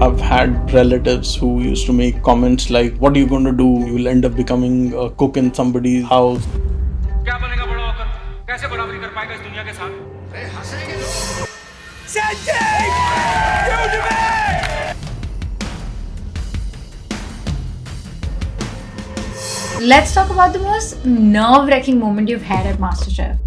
I've had relatives who used to make comments like, what are you going to do? You will end up becoming a cook in somebody's house. क्या बनेगा बड़ा होकर? कैसे बराबरी कर पाएगा इस दुनिया के साथ? Sandeep! Let's talk about the most nerve-wracking moment you've had at MasterChef.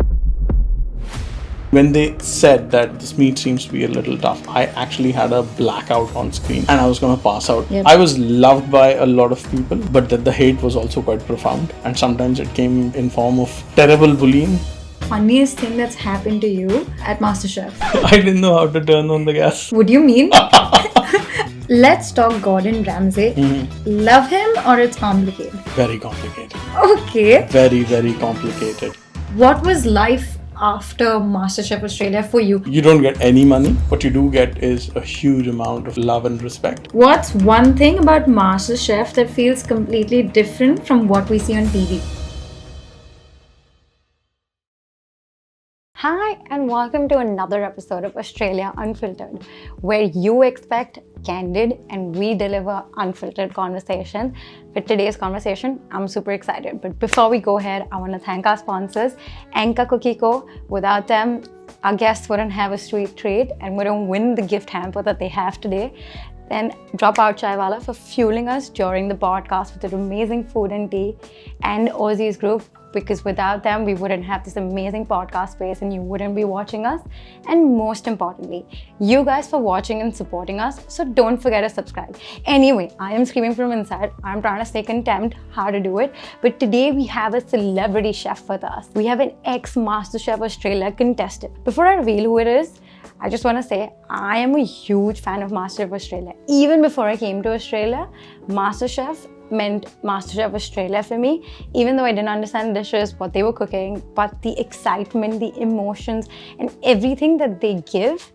When they said that this meat seems to be a little tough, I actually had a blackout on screen and I was going to pass out. Yep. I was loved by a lot of people, but the hate was also quite profound, and sometimes it came in form of terrible bullying. Funniest thing that's happened to you at MasterChef? I didn't know how to turn on the gas. What do you mean? Let's talk Gordon Ramsay. Love him or it's complicated? Very complicated. Okay. Very, very complicated. What was life after MasterChef Australia for you? You don't get any money. What you do get is a huge amount of love and respect. What's one thing about MasterChef that feels completely different from what we see on TV? Hi, and welcome to another episode of Australia Unfiltered, where you expect candid and we deliver unfiltered conversation. For today's conversation, I'm super excited. But before we go ahead, I want to thank our sponsors, Enka Cookie Co. Without them, our guests wouldn't have a sweet treat and wouldn't win the gift hamper that they have today. Then Dropout Chaiwala for fueling us during the podcast with their amazing food and tea, and Aussies Group, because without them, we wouldn't have this amazing podcast space and you wouldn't be watching us. And most importantly, you guys for watching and supporting us. So don't forget to subscribe. Anyway, I am screaming from inside. I'm trying to stay content how to do it. But today we have a celebrity chef with us. We have an ex-MasterChef Australia contestant. Before I reveal who it is, I just want to say I am a huge fan of MasterChef Australia. Even before I came to Australia, MasterChef meant MasterChef Australia for me, even though I didn't understand the dishes, what they were cooking, but the excitement, the emotions, and everything that they give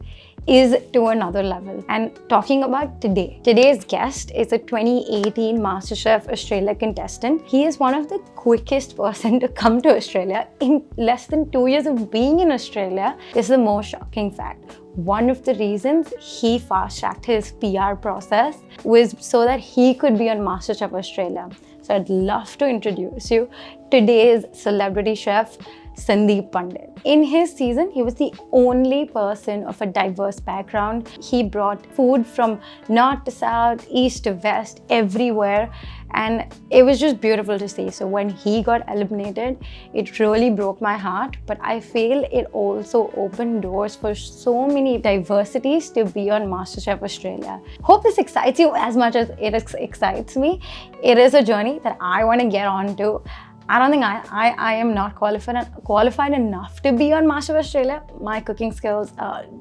is to another level. And talking about today's guest is a 2018 MasterChef Australia contestant. He is one of the quickest person to come to Australia. In less than 2 years of being in Australia, this is the most shocking fact. One of the reasons he fast-tracked his PR process was so that he could be on MasterChef Australia. So I'd love to introduce you today's celebrity chef, Sandeep Pandit. In his season, he was the only person of a diverse background. He brought food from north to south, east to west, everywhere. And it was just beautiful to see. So when he got eliminated, it really broke my heart. But I feel it also opened doors for so many diversities to be on MasterChef Australia. Hope this excites you as much as it excites me. It is a journey that I want to get on to. I don't think I am not qualified enough to be on MasterChef Australia. My cooking skills,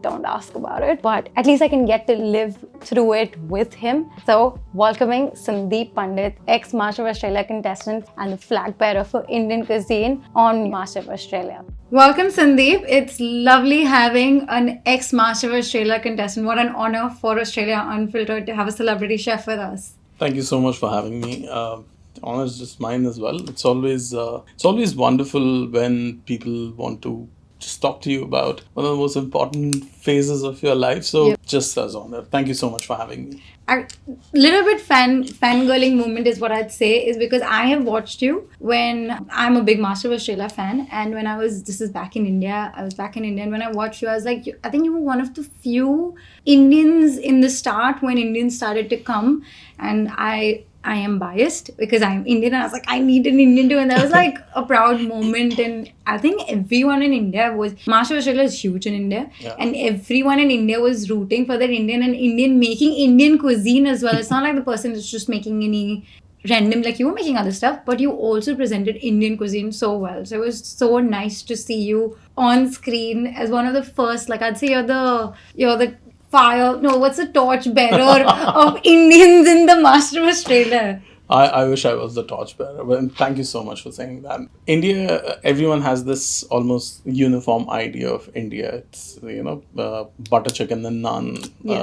don't ask about it. But at least I can get to live through it with him. So welcoming Sandeep Pandit, ex-MasterChef Australia contestant and the flag bearer for Indian cuisine on MasterChef Australia. Welcome, Sandeep. It's lovely having an ex-MasterChef Australia contestant. What an honor for Australia Unfiltered to have a celebrity chef with us. Thank you so much for having me. The honor is just mine as well. It's always wonderful when people want to just talk to you about one of the most important phases of your life. So just as honor. Thank you so much for having me. A little bit fangirling moment is what I'd say, is because I have watched you when I'm a big MasterChef Australia fan, and when this is back in India, I was back in India, and when I watched you, I was like, I think you were one of the few Indians in the start when Indians started to come, and I am biased because I'm Indian, and I was like, I need an Indian too, and that was like a proud moment. And I think everyone in India MasterChef Australia is huge in India, and everyone in India was rooting for that Indian and Indian making Indian cuisine as well. It's not like the person is just making any random, like you were making other stuff, but you also presented Indian cuisine so well. So it was so nice to see you on screen as one of the first, like I'd say you're the torch bearer of Indians in the MasterChef Australia. I wish I was the torchbearer, but thank you so much for saying that. India, everyone has this almost uniform idea of India. It's, butter chicken and naan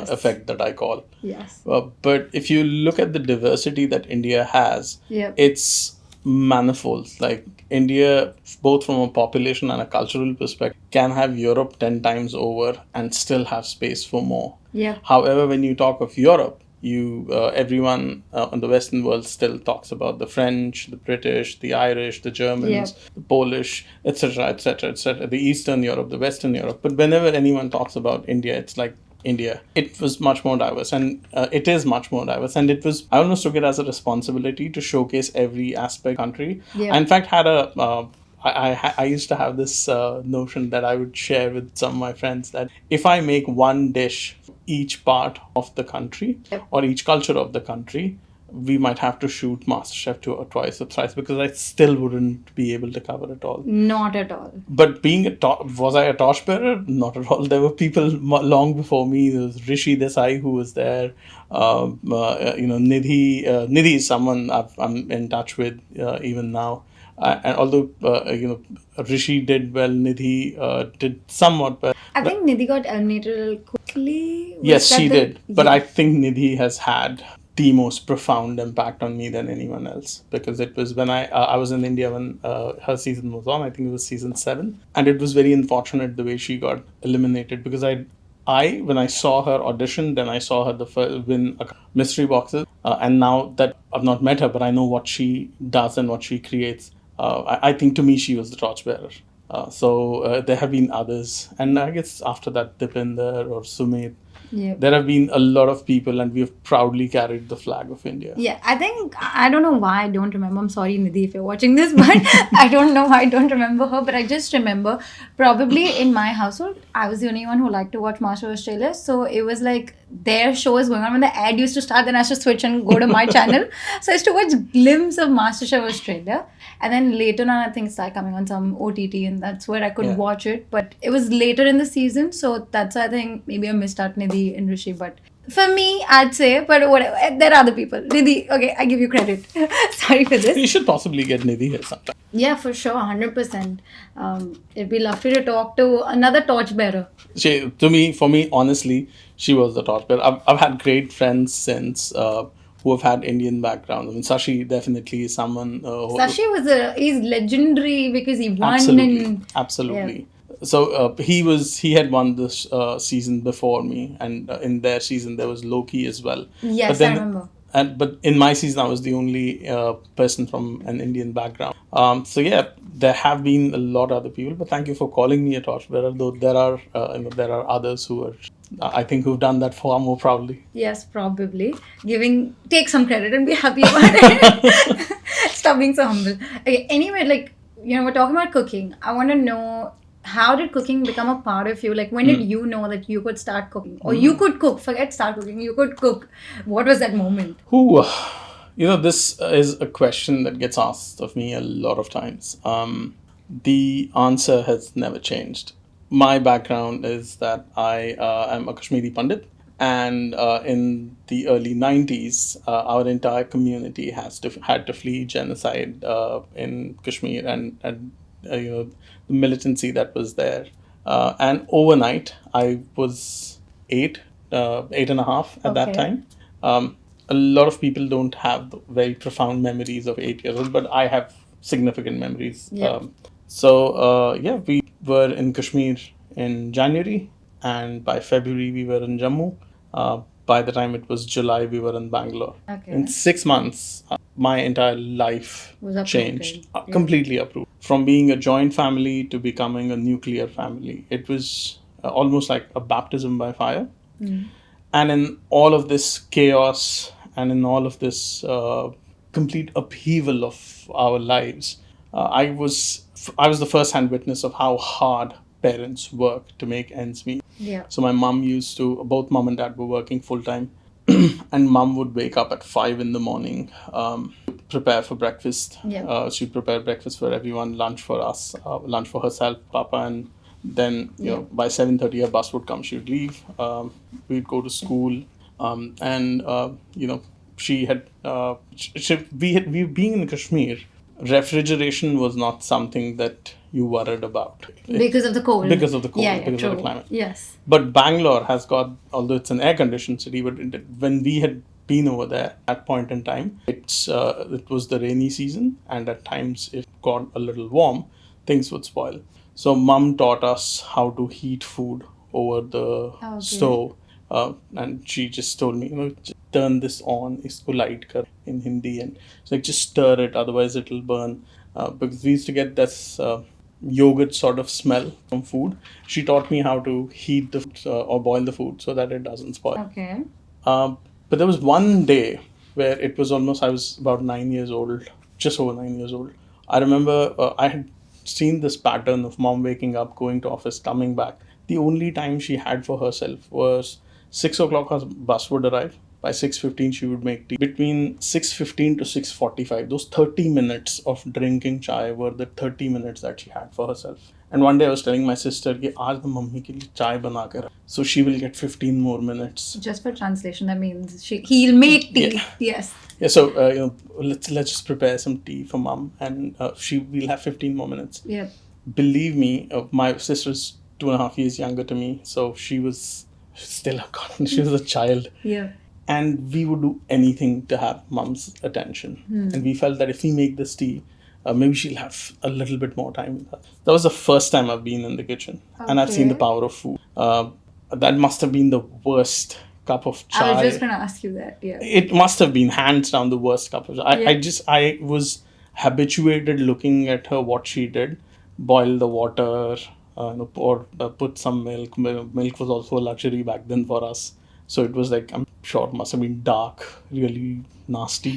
effect that I call. Yes. But if you look at the diversity that India has, it's manifold. Like India, both from a population and a cultural perspective, can have Europe 10 times over and still have space for more. Yeah. However, when you talk of Europe, Everyone in the Western world still talks about the French, the British, the Irish, the Germans, Yep. the Polish, etc., etc., etc., the Eastern Europe, the Western Europe. But whenever anyone talks about India, it's like India. It was much more diverse, and it is much more diverse. And it was, I almost took it as a responsibility to showcase every aspect of the country. Yeah. I, in fact, had a I used to have this notion that I would share with some of my friends that if I make one dish for each part of the country or each culture of the country, we might have to shoot MasterChef twice or thrice because I still wouldn't be able to cover it all. Not at all. But was I a torchbearer? Not at all. There were people long before me. There was Rishi Desai who was there. Nidhi is someone I'm in touch with even now. And although Rishi did well, Nidhi did somewhat well. I think Nidhi got eliminated a little quickly. Yes, she did. But I think Nidhi has had the most profound impact on me than anyone else, because it was when I was in India when her season was on. I think it was season 7, and it was very unfortunate the way she got eliminated, because I when I saw her audition, then I saw her win a mystery boxes, and now that I've not met her, but I know what she does and what she creates. I think to me she was the torchbearer. So there have been others, and I guess after that Dipinder or Sumit, there have been a lot of people, and we have proudly carried the flag of India. Yeah, I don't know why I don't remember. I'm sorry, Nidhi, if you're watching this, but I don't know why I don't remember her. But I just remember probably in my household, I was the only one who liked to watch Master Australia. So it was like their show was going on. When the ad used to start, then I used to switch and go to my channel. So I used to watch glimpse of MasterChef Australia. And then later on, I think it started coming on some OTT, and that's where I could watch it. But it was later in the season, so that's why I think maybe I missed out Nidhi and Rishi. But for me, I'd say, but whatever, there are other people. Nidhi, okay, I give you credit. Sorry for this. You should possibly get Nidhi here sometime. Yeah, for sure, 100%. It'd be lovely to talk to another torchbearer. For me, honestly, she was the torchbearer. I've had great friends since who have had Indian background. I mean, Sashi definitely is someone. Sashi he's legendary because he won. Absolutely. So he had won this season before me, and in their season there was Loki as well. Yes, I remember. But in my season, I was the only person from an Indian background. So yeah, there have been a lot of other people. But thank you for calling me a torchbearer. Though there are others who are, I think, who've done that far more proudly. Yes, probably. Take some credit and be happy about it. Stop being so humble. Okay, anyway, we're talking about cooking. I want to know, how did cooking become a part of you? Like, when did you know that you could start cooking? Or you could cook, forget start cooking, you could cook. What was that moment? This is a question that gets asked of me a lot of times. The answer has never changed. My background is that I am a Kashmiri Pandit, and in the early 90s, our entire community had to flee genocide in Kashmir, and the militancy that was there. And overnight, I was 8.5 at that time. A lot of people don't have very profound memories of 8 years old, but I have significant memories. We were in Kashmir in January, and by February we were in Jammu. By the time it was July, we were in Bangalore. Okay. In 6 months, my entire life changed, completely uprooted. From being a joint family to becoming a nuclear family. It was almost like a baptism by fire. And in all of this chaos and in all of this complete upheaval of our lives, I was the first-hand witness of how hard parents work to make ends meet. Yeah. So my both mom and dad were working full-time, and mom would wake up at 5 in the morning, prepare for breakfast. She'd prepare breakfast for everyone, lunch for us, lunch for herself, papa, and then by 7:30 a bus would come. She'd leave. We'd go to school, she had we being in Kashmir, refrigeration was not something that you worried about because of the cold. Because of the climate. Yes. But Bangalore has got, although it's an air-conditioned city, but when we had been over there at that point in time, it was the rainy season, and at times it got a little warm, things would spoil. So mom taught us how to heat food over the stove, and she just told me, turn this on, isko light kar in Hindi, and it's like just stir it, otherwise it'll burn. Because we used to get this yogurt sort of smell from food. She taught me how to heat the or boil the food so that it doesn't spoil. Okay. But there was one day where it was almost, I was about 9 years old, just over 9 years old. I remember I had seen this pattern of mom waking up, going to office, coming back. The only time she had for herself was 6 o'clock her bus would arrive. By 6:15 she would make tea. Between 6:15 to 6:45, those 30 minutes of drinking chai were the 30 minutes that she had for herself. And one day I was telling my sister कि आज मैं mummy के लिए चाय बना कर रखा, so she will get 15 more minutes. Just for translation, that means he'll make tea. Yeah. Yes. Yeah, so let's just prepare some tea for mom, and she will have 15 more minutes. Yeah. Believe me, my sister's 2.5 years younger to me, so she was still she was a child. Yeah. And we would do anything to have mom's attention. And we felt that if we make this tea, maybe she'll have a little bit more time with her. That was the first time I've been in the kitchen, and I've seen the Okay. power of food. That must have been the worst cup of chai. I was just going to ask you that. Yeah. It must have been hands down the worst cup of chai. Yeah. I was habituated looking at her, what she did, boil the water, put some milk. Milk was also a luxury back then for us. So it was like, I'm sure it must have been dark, really nasty.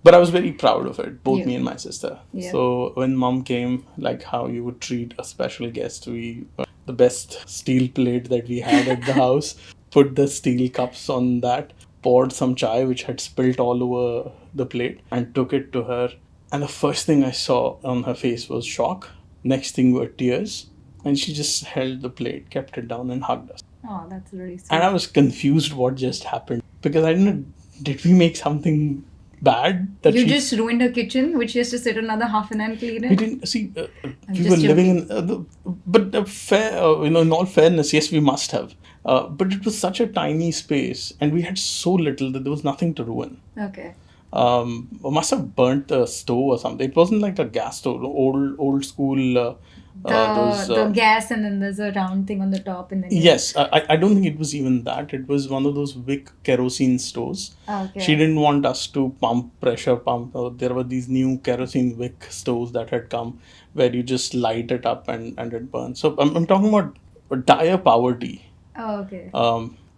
But I was very proud of it, both Yeah. me and my sister. Yeah. So when mom came, like how you would treat a special guest, we the best steel plate that we had at the house, put the steel cups on that, poured some chai which had spilt all over the plate, and took it to her. And the first thing I saw on her face was shock. Next thing were tears. And she just held the plate, kept it down, and hugged us. Oh, that's really sweet. And I was confused what just happened, because I didn't know, did we make something bad? That You she just ruined her kitchen, which she has to sit another half an hour and clean we it. didn't see. We just were living in, but fair, in all fairness, yes, we must have. But it was such a tiny space, and we had so little that there was nothing to ruin. Okay. We must have burnt the stove or something. It wasn't like a gas stove, old school. The gas, and then there's a round thing on the top, and then Yes, I don't think it was even that. It was one of those Wick kerosene stoves. Okay. She didn't want us to pressure pump. There were these new kerosene wick stoves that had come where you just light it up and it burns. So I'm talking about dire poverty. Oh, okay.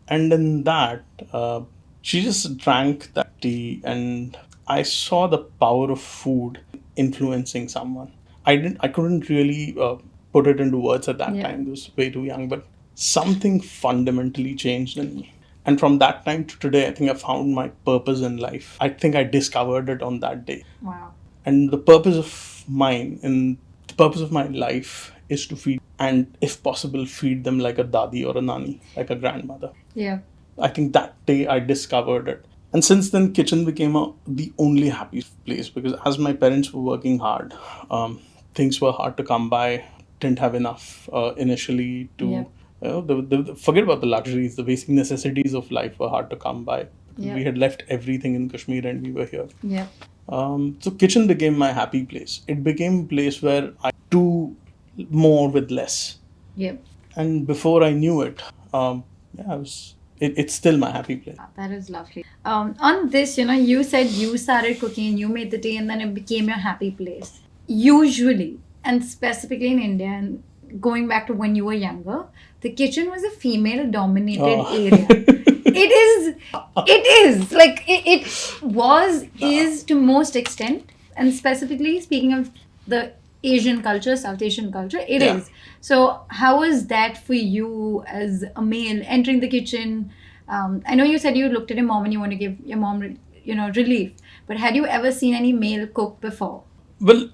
And in that, she just drank that tea, and I saw the power of food influencing someone. I couldn't really put it into words at that Yeah. time. I was way too young, but something fundamentally changed in me. And from that time to today, I think I found my purpose in life. I think I discovered it on that day. Wow. And the purpose of my life is to feed, and if possible, feed them like a dadi or a nani, like a grandmother. Yeah. I think that day I discovered it. And since then, kitchen became the only happy place, because as my parents were working hard, things were hard to come by, didn't have enough initially to, Yeah. forget about the luxuries, the basic necessities of life were hard to come by. Yeah. We had left everything in Kashmir and we were here. Yeah. So kitchen became my happy place. It became a place where I do more with less. Yeah. And before I knew it, it's still my happy place. That is lovely. On this, you said you started cooking, you made the tea, and then it became your happy place. Usually, and specifically in India, and going back to when you were younger, the kitchen was a female-dominated area. It is. Like, is to most extent, and specifically speaking of the Asian culture, South Asian culture, it Yeah. is. So how was that for you as a male entering the kitchen? I know you said you looked at your mom and you want to give your mom, relief. But had you ever seen any male cook before? Well,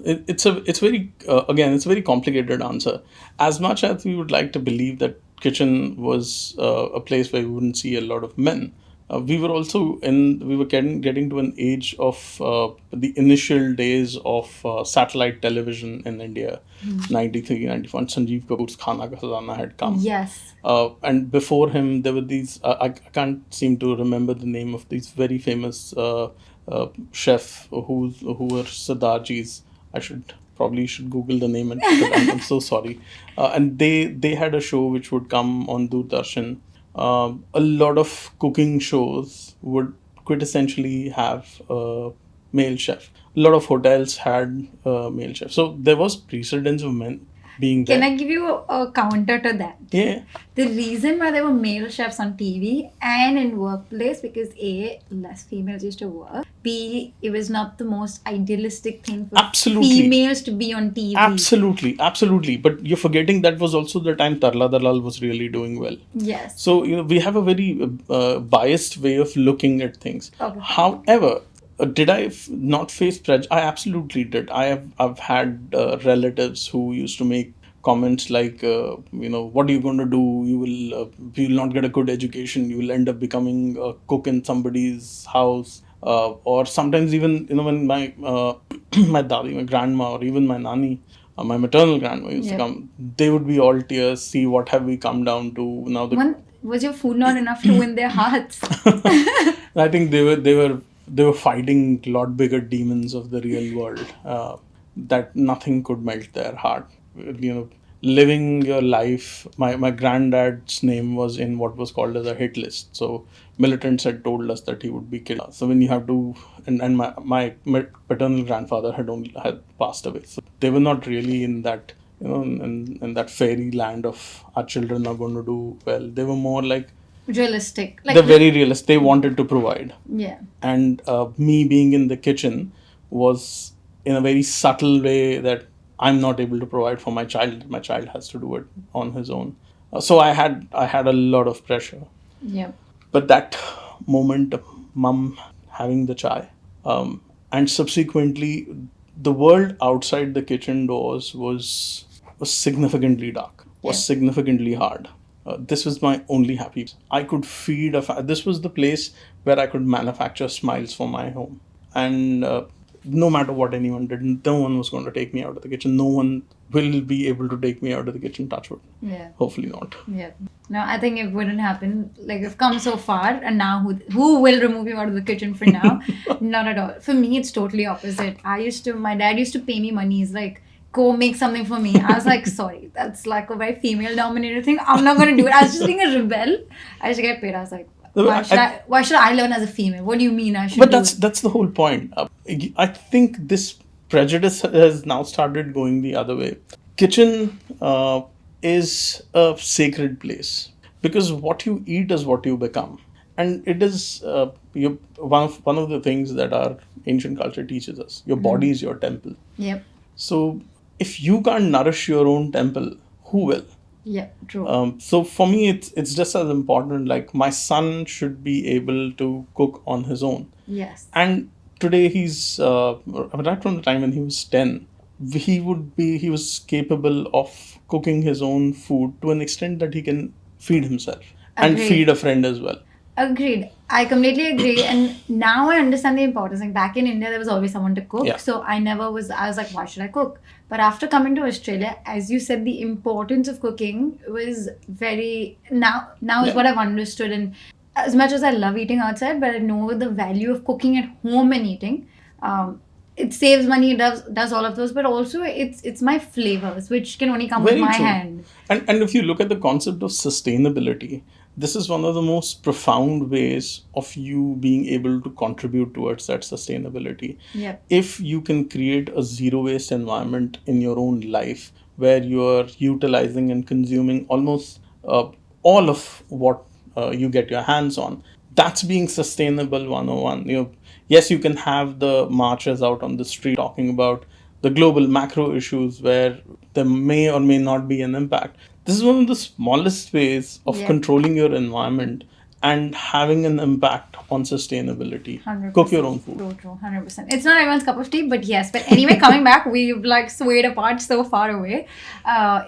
it's a very complicated answer. As much as we would like to believe that kitchen was a place where we wouldn't see a lot of men, we were getting to an age of the initial days of satellite television in India, 93, 94. Sanjeev Kapoor's Khana Ka Khazana had come. Yes. And before him, there were these, I can't seem to remember the name of these very famous chef who were Sardarjis. I should Google the name, and I'm so sorry. And they had a show which would come on Doordarshan a lot of cooking shows would quintessentially have a male chef. A lot of hotels had a male chef. So there was precedence of men being there. Can I give you a counter to that? Yeah. The reason why there were male chefs on TV and in workplace, because A, less females used to work. B, it was not the most idealistic thing for Absolutely. females to be on TV. Absolutely. But you're forgetting that was also the time Tarla Dalal was really doing well. Yes. So, we have a very biased way of looking at things. Okay. However, did I not face prejudice? I absolutely did. I've had relatives who used to make comments like, what are you going to do? You will not get a good education. You will end up becoming a cook in somebody's house. Or sometimes even, when my my dadi, my grandma, or even my nani, my maternal grandma used to come, they would be all tears. See, what have we come down to now? Was your food not enough to win their hearts? I think they were fighting a lot bigger demons of the real world, that nothing could melt their heart. Living your life. My granddad's name was in what was called as a hit list. So militants had told us that he would be killed. So when you have to, and my paternal grandfather had passed away. So they were not really in that, in that fairy land of our children are going to do well. They were more like Realistic. they're very realistic. They wanted to provide. Yeah. And me being in the kitchen was in a very subtle way that I'm not able to provide for my child. My child has to do it on his own. So I had a lot of pressure. Yeah. But that moment, mum having the chai, and subsequently the world outside the kitchen doors was significantly dark, was significantly hard. This was my only happy. I could feed this was the place where I could manufacture smiles for my home. And no matter what anyone did, no one was going to take me out of the kitchen. No one will be able to take me out of the kitchen, touch wood. Yeah. Hopefully not. Yeah. No, I think it wouldn't happen. Like, we've come so far, and now who will remove you out of the kitchen for now? Not at all. For me, it's totally opposite. My dad used to pay me money. He's like, go make something for me. I was like, sorry, that's like a very female-dominated thing. I'm not going to do it. I was just being a rebel. I just get paid. I was like, why should I learn as a female? What do you mean I should But do that's the whole point. I think this prejudice has now started going the other way. Kitchen is a sacred place because what you eat is what you become, and it is one of the things that our ancient culture teaches us. Your body is your temple. Yep. So if you can't nourish your own temple, who will? Yeah, true. So for me, it's just as important. Like, my son should be able to cook on his own. Yes. And today he's right from the time when he was 10, he was capable of cooking his own food to an extent that he can feed himself and Agreed. feed a friend as well. Agreed. I completely agree. And now I understand the importance. Like, back in India, there was always someone to cook. Yeah. So I was like, why should I cook? But after coming to Australia, as you said, the importance of cooking was very, now is what I've understood. And as much as I love eating outside, but I know the value of cooking at home and eating. It saves money, it does all of those, but also it's my flavors, which can only come Very with my true. hand. And if you look at the concept of sustainability, this is one of the most profound ways of you being able to contribute towards that sustainability. Yep. If you can create a zero waste environment in your own life where you're utilizing and consuming almost all of what you get your hands on, that's being sustainable 101. Yes, you can have the marchers out on the street talking about the global macro issues where there may or may not be an impact. This is one of the smallest ways of controlling your environment and having an impact on sustainability. 100%. Cook your own food. True, 100%. It's not everyone's cup of tea, but yes. But anyway, coming back, we've like swayed apart so far away.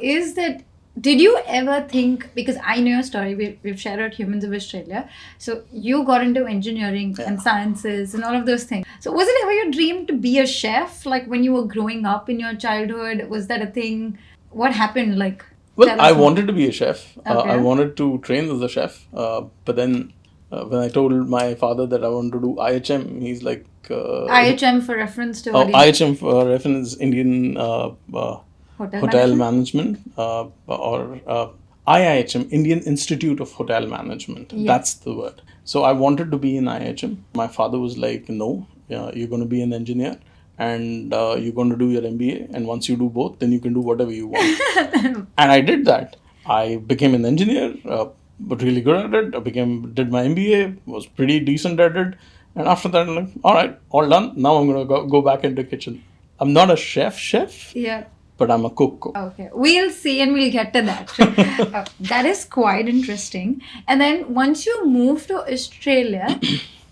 Is that, did you ever think, because I know your story, we've shared out Humans of Australia, so you got into engineering and sciences and all of those things. So was it ever your dream to be a chef? Like, when you were growing up in your childhood, was that a thing? What happened? Like, well, I wanted to be a chef. Okay. I wanted to train as a chef. But then when I told my father that I wanted to do IHM, he's like... IHM for reference to... IHM for reference Indian Hotel Management. Or IIHM, Indian Institute of Hotel Management. Yeah. That's the word. So I wanted to be in IIHM. My father was like, no, you're going to be an engineer and you're going to do your MBA. And once you do both, then you can do whatever you want. And I did that. I became an engineer, but really good at it. Did my MBA, was pretty decent at it. And after that, I'm like, all right, all done. Now I'm going to go back into the kitchen. I'm not a chef, Yeah. but I'm a cook. Okay, we'll see and we'll get to that. That is quite interesting. And then once you moved to Australia,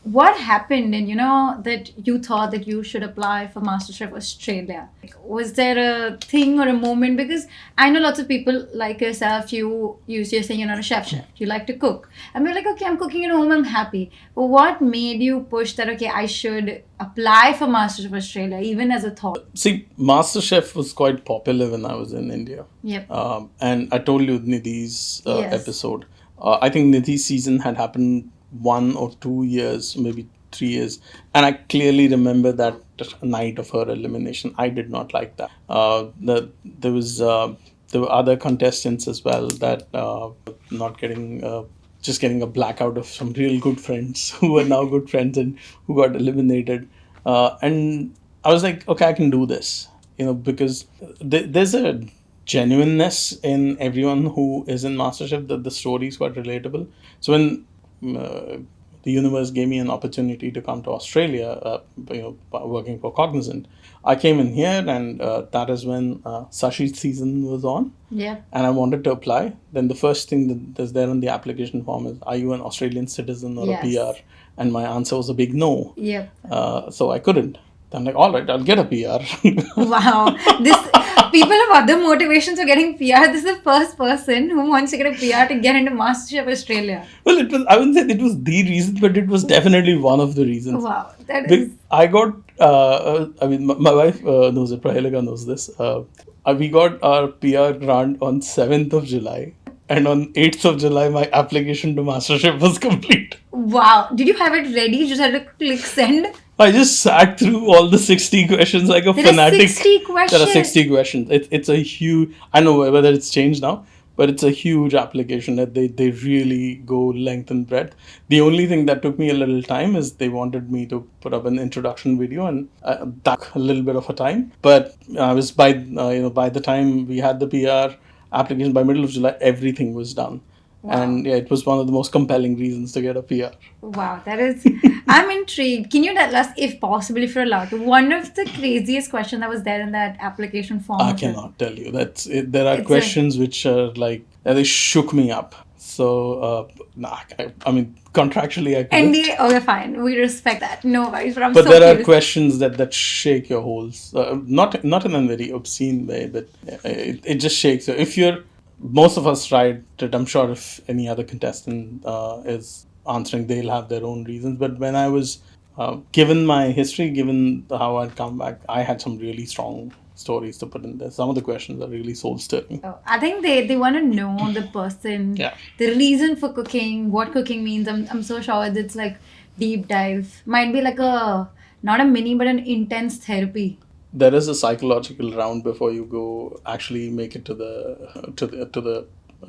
what happened? And that you thought that you should apply for MasterChef Australia. Like, was there a thing or a moment? Because I know lots of people like yourself. You're saying you're not a chef. You like to cook, and we're like, okay, I'm cooking at home. I'm happy. But what made you push that? Okay, I should apply for MasterChef Australia, even as a thought. See, MasterChef was quite popular when I was in India. Yep. And I told you Nidhi's Yes. episode. I think Nidhi's season had happened 1 or 2 years, maybe 3 years. And I clearly remember that night of her elimination. I did not like that. There were other contestants as well that not getting... just getting a blackout of some real good friends who are now good friends and who got eliminated. And I was like, okay, I can do this, because there's a genuineness in everyone who is in MasterChef, that the story is quite relatable. So when the universe gave me an opportunity to come to Australia, working for Cognizant, I came in here, and that is when Sashi's season was on. Yeah. And I wanted to apply. Then the first thing that's there on the application form is, are you an Australian citizen or Yes. a PR? And my answer was a big no. Yep. So I couldn't. I'm like, all right, I'll get a PR. Wow. This people have other motivations for getting PR. This is the first person who wants to get a PR to get into MasterChef Australia. Well, I wouldn't say it was the reason, but it was definitely one of the reasons. Wow. That is. I got, my wife knows it, Prahalika knows this. We got our PR grant on 7th of July. And on 8th of July, my application to MasterChef was complete. Wow. Did you have it ready? You just had to click send? I just sat through all the 60 questions like a There are fanatic. 60 questions? There are 60 questions. It's a huge... I don't know whether it's changed now, but it's a huge application that they really go length and breadth. The only thing that took me a little time is they wanted me to put up an introduction video, and that took a little bit of a time. But I was by the time we had the PR application, by middle of July, everything was done. Wow. And yeah, it was one of the most compelling reasons to get a PR. Wow, that is. I'm intrigued. Can you tell us, if possible, if you're allowed to, one of the craziest questions that was there in that application form? I cannot tell you. There are It's questions which are like, they shook me up. So, I mean, contractually I couldn't. NDA, okay, fine. We respect that. No worries. But I'm But so there are curious. questions that shake your holes. Not in a very obscene way, but it just shakes you. Most of us tried it. I'm sure if any other contestant is answering, they'll have their own reasons. But when I was given my history, given how I'd come back, I had some really strong stories to put in there. Some of the questions are really soul-stirring. Oh, I think they want to know the person, Yeah. the reason for cooking, what cooking means. I'm so sure it's like deep dive. Might be like not a mini, but an intense therapy. There is a psychological round before you go actually make it to the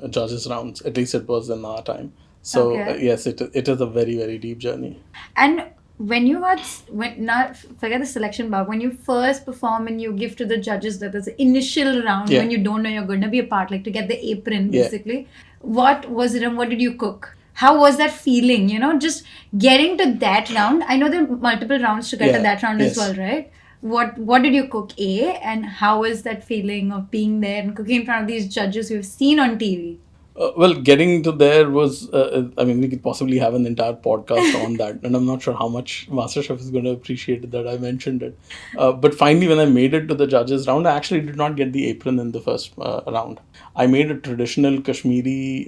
judges rounds. At least it was in our time. So Okay. yes, it is a very, very deep journey. And when you not forget the selection bar, when you first perform and you give to the judges that there's an initial round Yeah. when you don't know you're going to be a part, like to get the apron Yeah. basically. What was it and what did you cook? How was that feeling? Just getting to that round. I know there are multiple rounds to get to Yeah. that round as Yes. well, right? What did you cook, and how is that feeling of being there and cooking in front of these judges we've seen on TV? Well, getting to there was, we could possibly have an entire podcast on that. And I'm not sure how much MasterChef is going to appreciate that I mentioned it. But finally, when I made it to the judges round, I actually did not get the apron in the first round. I made a traditional Kashmiri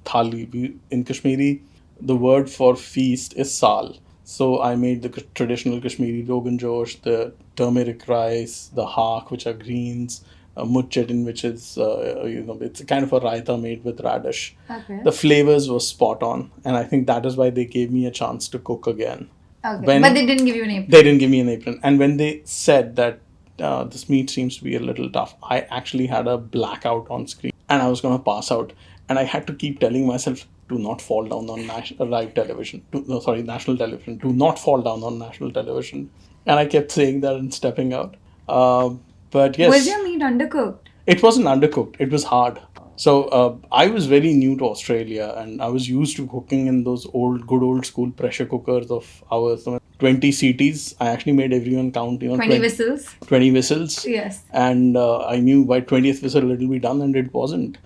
thali. In Kashmiri, the word for feast is sal. So I made the traditional Kashmiri Rogan Josh, the turmeric rice, the haq, which are greens, mutchetin, which is, it's kind of a raita made with radish. Okay. The flavors were spot on. And I think that is why they gave me a chance to cook again. Okay. But they didn't give you an apron. They didn't give me an apron. And when they said that this meat seems to be a little tough, I actually had a blackout on screen and I was going to pass out. and I had to keep telling myself, do not fall down on live television. National television. Do not fall down on national television. And I kept saying that and stepping out. But yes. Was your meat undercooked? It wasn't undercooked. It was hard. So I was very new to Australia, and I was used to cooking in those good old school pressure cookers of ours. 20 CTs. I actually made everyone count. 20 whistles. 20 whistles. Yes. And I knew by 20th whistle it'll be done, and it wasn't.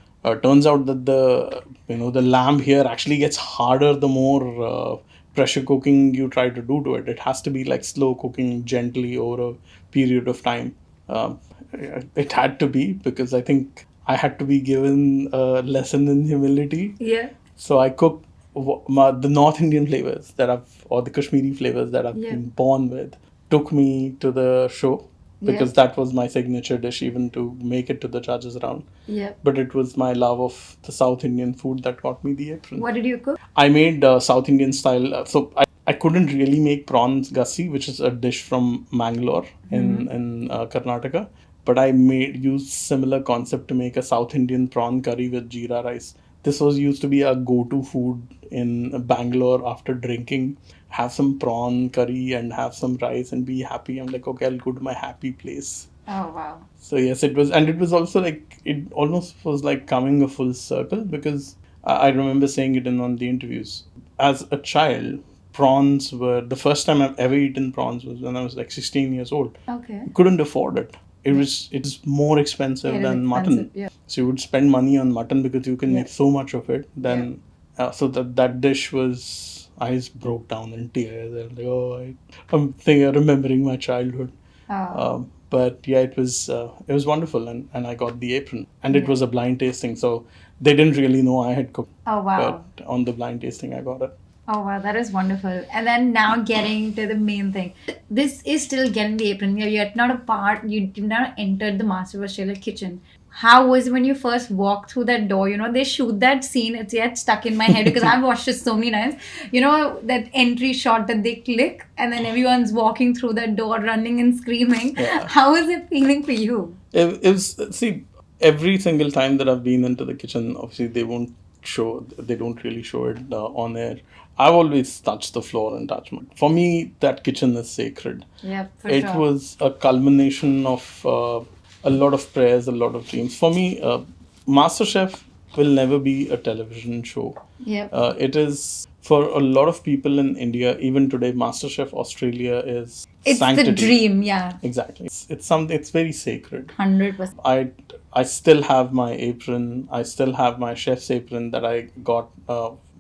Turns out that the lamb here actually gets harder the more pressure cooking you try to do to it. It has to be like slow cooking gently over a period of time. It had to be, because I think I had to be given a lesson in humility. Yeah. So I cooked the North Indian flavors or the Kashmiri flavors that I've been born with. Took me to the show, because that was my signature dish, even to make it to the judges round. Yeah. But it was my love of the South Indian food that got me the apron. What did you cook? I made South Indian style. So I couldn't really make prawns gassi, which is a dish from Mangalore in Karnataka. But I used similar concept to make a South Indian prawn curry with jeera rice. This was used to be a go-to food in Bangalore after drinking. Have some prawn curry and have some rice and be happy. I'm like, okay, I'll go to my happy place. Oh, wow. So yes, it was. And it was also like, it almost was like coming a full circle, because I remember saying it in one of the interviews. As a child, prawns were, the first time I've ever eaten prawns was when I was like 16 years old. Okay. Couldn't afford it. It's more expensive than mutton. Yeah. So you would spend money on mutton because you can make so much of it. Then, so that dish was, I just broke down in tears. I'm like, I'm remembering my childhood. But yeah, it was wonderful, and I got the apron, and it was a blind tasting, so they didn't really know I had cooked. Oh, wow. But on the blind tasting, I got it. Oh, wow, that is wonderful. And then now getting to the main thing. This is still getting the apron. You're yet not a part, you did not enter the MasterChef Australia kitchen. How was it when you first walked through that door? They shoot that scene, it's yet stuck in my head because I've watched it so many times. That entry shot that they click and then everyone's walking through that door, running and screaming. Yeah. How is it feeling for you? It was, see, every single time that I've been into the kitchen, obviously they don't really show it on air. I've always touched the floor and touched it. For me, that kitchen is sacred. Yeah, for sure. It was a culmination of a lot of prayers, a lot of dreams. For me, MasterChef will never be a television show. Yeah. It is, for a lot of people in India, even today, MasterChef Australia is sanctity. It's the dream, yeah. Exactly. It's something, it's very sacred. 100%. I still have my apron. I still have my chef's apron that I got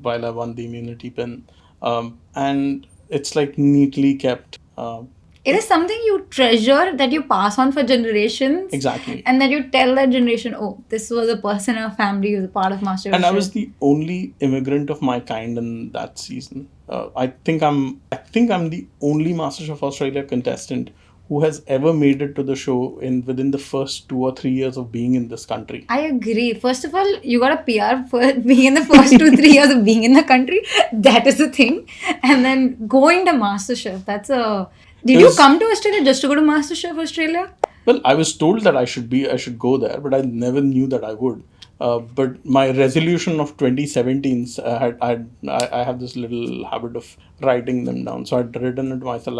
while I won the immunity pin. And it's like neatly kept. It is something you treasure, that you pass on for generations. Exactly. And that you tell that generation, oh, this was a person in our family who was a part of MasterChef. And I was the only immigrant of my kind in that season. I think I'm the only MasterChef Australia contestant who has ever made it to the show within the first 2 or 3 years of being in this country. I agree. First of all, you got a PR for being in the first 2-3 years of being in the country. That is the thing. And then going to MasterChef, that's a... Did you come to Australia just to go to MasterChef Australia? Well, I was told that I should go there, but I never knew that I would. But my resolution of 2017, I have this little habit of writing them down. So I'd written it myself.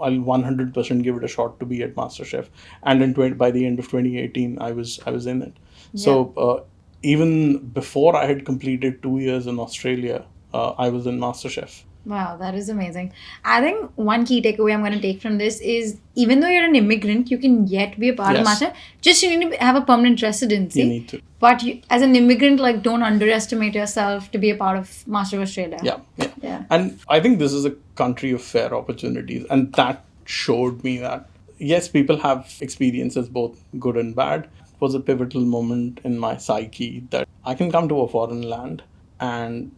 I'll 100% give it a shot to be at MasterChef. And by the end of 2018, I was in it. Yeah. So even before I had completed 2 years in Australia, I was in MasterChef. Wow, that is amazing. I think one key takeaway I'm going to take from this is, even though you're an immigrant, you can yet be a part of MasterChef. Just you need to have a permanent residency. You need to. But as an immigrant, don't underestimate yourself to be a part of MasterChef Australia. Yeah. And I think this is a country of fair opportunities. And that showed me that, yes, people have experiences both good and bad. It was a pivotal moment in my psyche that I can come to a foreign land and...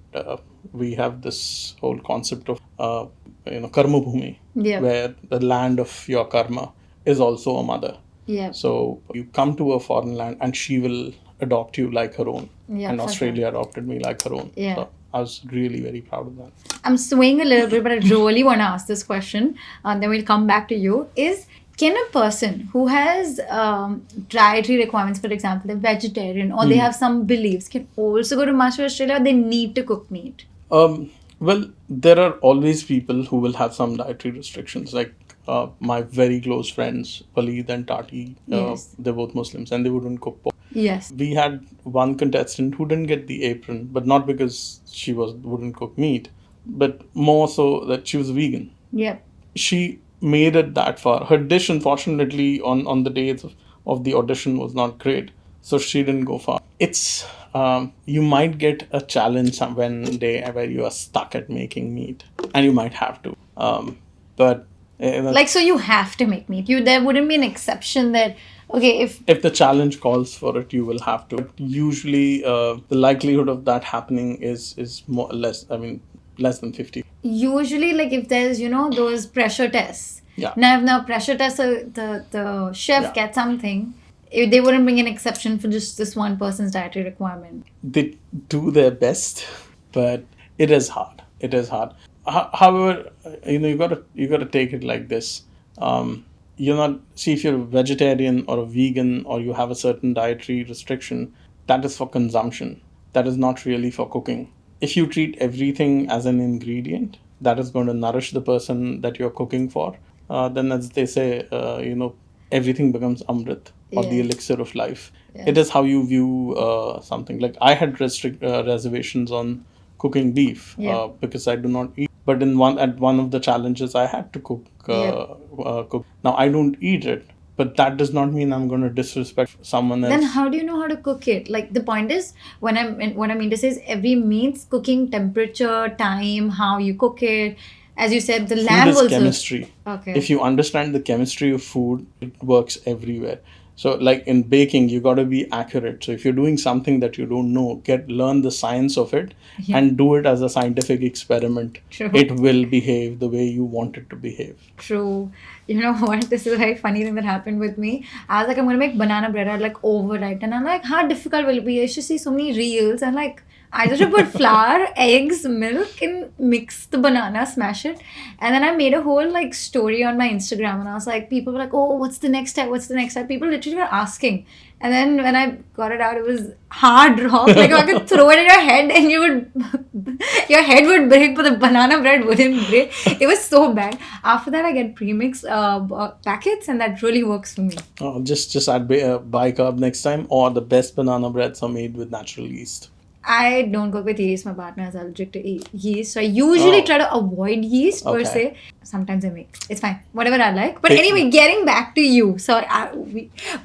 we have this whole concept of, karma bhumi, where the land of your karma is also a mother. Yeah. So you come to a foreign land and she will adopt you like her own. Yeah, and Australia adopted me like her own. Yeah. So I was really very proud of that. I'm swaying a little bit, but I really want to ask this question, and then we'll come back to you. Is Can a person who has dietary requirements, for example, a vegetarian, or they have some beliefs, can also go to Master Australia, or they need to cook meat? Well, there are always people who will have some dietary restrictions. Like my very close friends, Waleed and Tati, Yes. they're both Muslims and they wouldn't cook pork. Yes. We had one contestant who didn't get the apron, but not because she wouldn't cook meat, but more so that she was vegan. Yep. She made it that far. Her dish, unfortunately, on the days of the audition was not great, so she didn't go far. It's you might get a challenge one day where you are stuck at making meat, and you might have to. But Like, so you have to make meat. There wouldn't be an exception that, okay, if the challenge calls for it, you will have to. Usually, the likelihood of that happening is more or less. I mean, less than 50. usually, like, if there's, those pressure tests. Yeah. Now pressure tests, the chef Yeah. gets something. They wouldn't bring an exception for just this one person's dietary requirement. They do their best, but it is hard. It is hard. However, you gotta take it like this. You're not see if you're a vegetarian or a vegan or you have a certain dietary restriction. That is for consumption. That is not really for cooking. If you treat everything as an ingredient, that is going to nourish the person that you're cooking for. Then, as they say, everything becomes amrit or the Yeah. elixir of life. Yeah. It is how you view something. Like I had reservations on cooking beef Yeah. because I do not eat. But at one of the challenges, I had to cook. Cook. Now I don't eat it, but that does not mean I'm going to disrespect someone else. Then how do you know how to cook it? Like, the point is, what I mean to say is, every meat's cooking temperature, time, how you cook it. As you said, the lamb Food is also. chemistry. Okay. If you understand the chemistry of food, it works everywhere. So, like in baking, you got to be accurate. So, if you're doing something that you don't know, learn the science of it and do it as a scientific experiment. True. It will behave the way you want it to behave. True. You know what? This is a very funny thing that happened with me. I was like, I'm gonna make banana bread. I like overnight, and I'm like, how difficult will it be? I used to see so many reels, and like, I just put flour, eggs, milk, and mix the banana, smash it, and then I made a whole like story on my Instagram, and I was like, people were like, oh, what's the next step? What's the next step? People literally were asking. And then when I got it out, it was hard rock. Like, I could throw it in your head and your head would break, but the banana bread wouldn't break. It was so bad. After that, I get premix packets, and that really works for me. Just add bicarb next time, or the best banana breads are made with natural yeast. I don't cook with yeast. My partner is allergic to yeast. So I usually try to avoid yeast per Okay. se. Sometimes I make. It's fine. Whatever I like. But anyway, getting back to you. Sorry,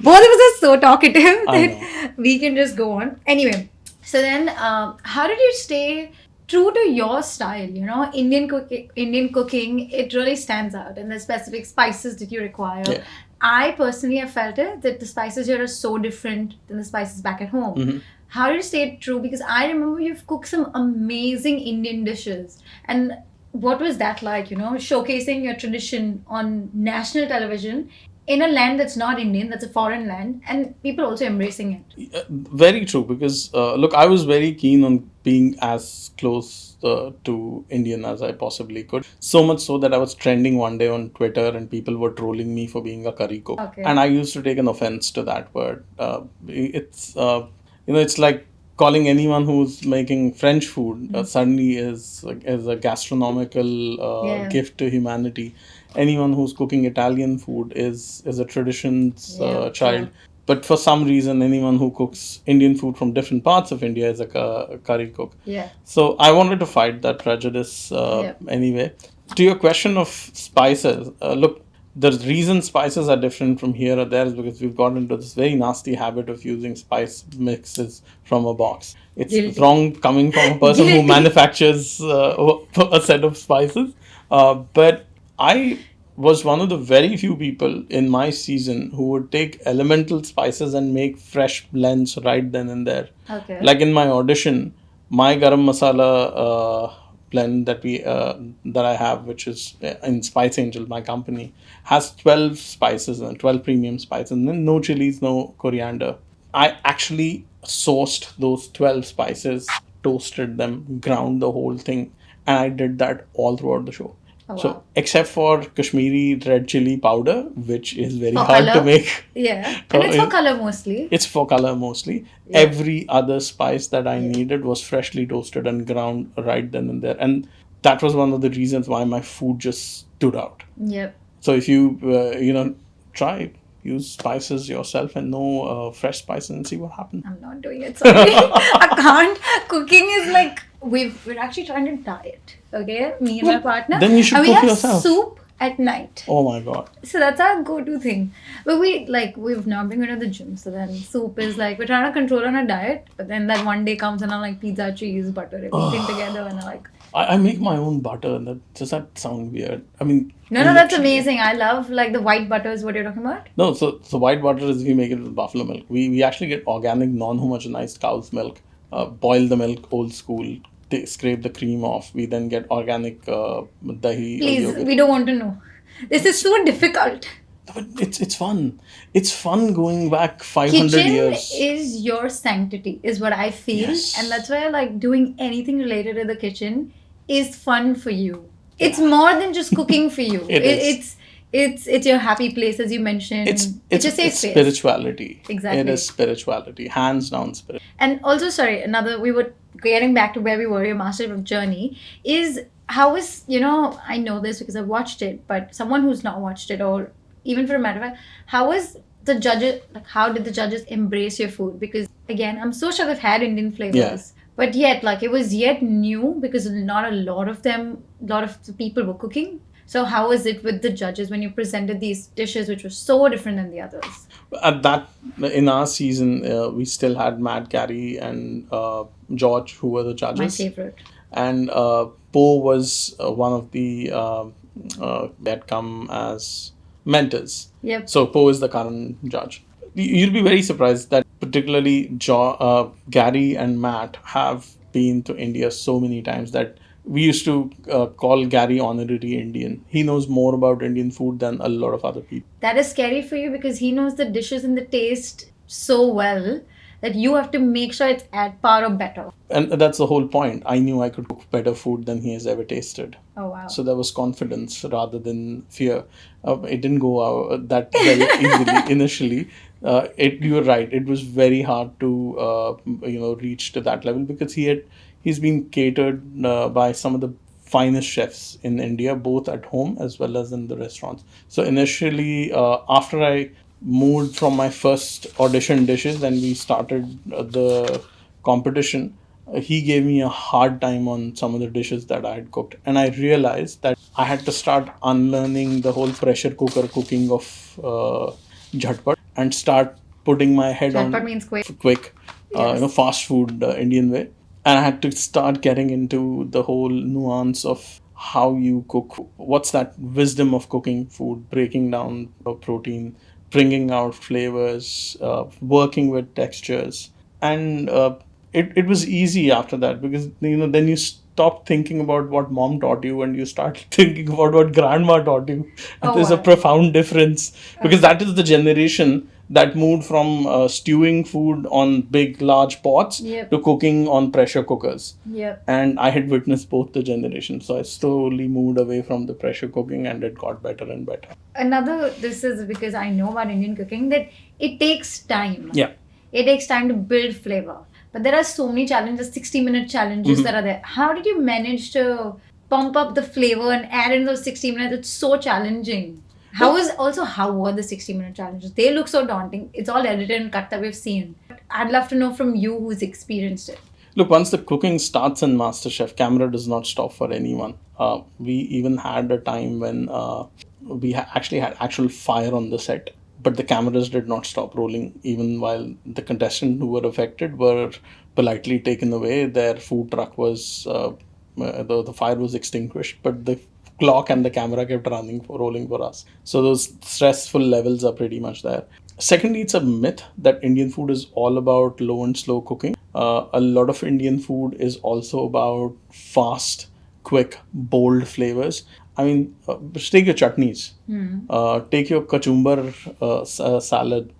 both of us are so talkative I that we can just go on. Anyway, so then how did you stay true to your style? Indian cooking, it really stands out. And the specific spices that you require. Yeah. I personally have felt it that the spices here are so different than the spices back at home. Mm-hmm. How did you stay true? Because I remember you've cooked some amazing Indian dishes. And what was that like, showcasing your tradition on national television in a land that's not Indian, that's a foreign land, and people also embracing it? Very true, because look, I was very keen on being as close to Indian as I possibly could. So much so that I was trending one day on Twitter and people were trolling me for being a curry cook. Okay. And I used to take an offense to that word. It's like calling anyone who's making French food suddenly is a gastronomical Yeah. gift to humanity. Anyone who's cooking Italian food is a tradition's child. But for some reason, anyone who cooks Indian food from different parts of India is a curry cook. Yeah. So I wanted to fight that prejudice anyway. To your question of spices, look, the reason spices are different from here or there is because we've got into this very nasty habit of using spice mixes from a box. It's Guilty. wrong coming from a person who Guilty. manufactures a set of spices. But I was one of the very few people in my season who would take elemental spices and make fresh blends right then and there. Okay. Like in my audition, my garam masala blend that I have, which is in Spice Angel, my company, has 12 spices and 12 premium spices, and then no chilies, no coriander. I actually sourced those 12 spices, toasted them, ground the whole thing, and I did that all throughout the show. Oh, So, wow. except for Kashmiri red chili powder, which is very For hard to color? make. Yeah. And it's for color mostly. It's for color mostly. Yeah. Every other spice that I Yeah. needed was freshly toasted and ground right then and there. And that was one of the reasons why my food just stood out. Yep. So if you, try, use spices yourself and know fresh spices and see what happens. I'm not doing it. Sorry. I can't. Cooking is like we're actually trying to diet. Okay, me and my partner. then you should and cook we have yourself. soup at night. Oh my God. So that's our go-to thing. But we've not been going to the gym. So then soup is like we're trying to control on our diet. But then that one day comes and I'm like pizza, cheese, butter, everything together, and I'm like. I make my own butter. Does that sound weird? I mean, No, that's literally- amazing. I love like the white butter is what you're talking about. No, so white butter is we make it with buffalo milk. We actually get organic, non-homogenized cow's milk, boil the milk old school, scrape the cream off. We then get organic dahi. Please, yogurt. we don't want to know. This is so difficult. But it's fun. It's fun going back 500 Kitchen years. is your sanctity, is what I feel, Yes. and that's why I like doing anything related to the kitchen is fun for you. It's more than just cooking for you. It is. It's your happy place, as you mentioned. It's a safe space. spirituality. Exactly. It is spirituality, hands down spirit. And also, sorry, we were getting back to where we were, your MasterChef journey, is how is, I know this because I've watched it, but someone who's not watched it, or even for a matter of fact, how did the judges embrace your food? Because again, I'm so sure they've had Indian flavors. Yeah. But yet, it was yet new because not a lot of the people were cooking. So how was it with the judges when you presented these dishes which were so different than the others? In our season, we still had Matt, Carey, and George, who were the judges. My favorite. And Poe was one of the that come as mentors. Yep. So Poe is the current judge. You'll be very surprised that particularly Gary and Matt have been to India so many times that we used to call Gary honorary Indian. He knows more about Indian food than a lot of other people. That is scary for you because he knows the dishes and the taste so well that you have to make sure it's at par or better. And that's the whole point. I knew I could cook better food than he has ever tasted. Oh, wow. So there was confidence rather than fear. It didn't go out that very easily initially. You were right. It was very hard to reach to that level because he's been catered by some of the finest chefs in India, both at home as well as in the restaurants. So initially, after I moved from my first audition dishes and we started the competition, he gave me a hard time on some of the dishes that I had cooked. And I realized that I had to start unlearning the whole pressure cooker cooking of jhatpat and start putting my head on Jhatpat means quick. fast food Indian way. And I had to start getting into the whole nuance of how you cook. What's that wisdom of cooking food, breaking down protein, bringing out flavors, working with textures. And it was easy after that because, then you stop thinking about what mom taught you and you start thinking about what grandma taught you. And Oh, there's a wow. profound difference because that is the generation that moved from stewing food on big, large pots Yep. to cooking on pressure cookers. Yep. And I had witnessed both the generations. So I slowly moved away from the pressure cooking and it got better and better. This is because I know about Indian cooking that it takes time. Yeah. It takes time to build flavor. But there are so many challenges, 60-minute challenges that are there. How did you manage to pump up the flavor and add in those 60 minutes? It's so challenging. How were the 60-minute challenges? They look so daunting. It's all edited and cut that we've seen. I'd love to know from you who's experienced it. Look, once the cooking starts in MasterChef, camera does not stop for anyone. We even had a time when we actually had actual fire on the set, but the cameras did not stop rolling even while the contestants who were affected were politely taken away. Their food truck was, the fire was extinguished, but the clock and the camera kept rolling for us. So those stressful levels are pretty much there. Secondly, it's a myth that Indian food is all about low and slow cooking. A lot of Indian food is also about fast, quick, bold flavors. I mean, just take your chutneys, take your kachumbar salad,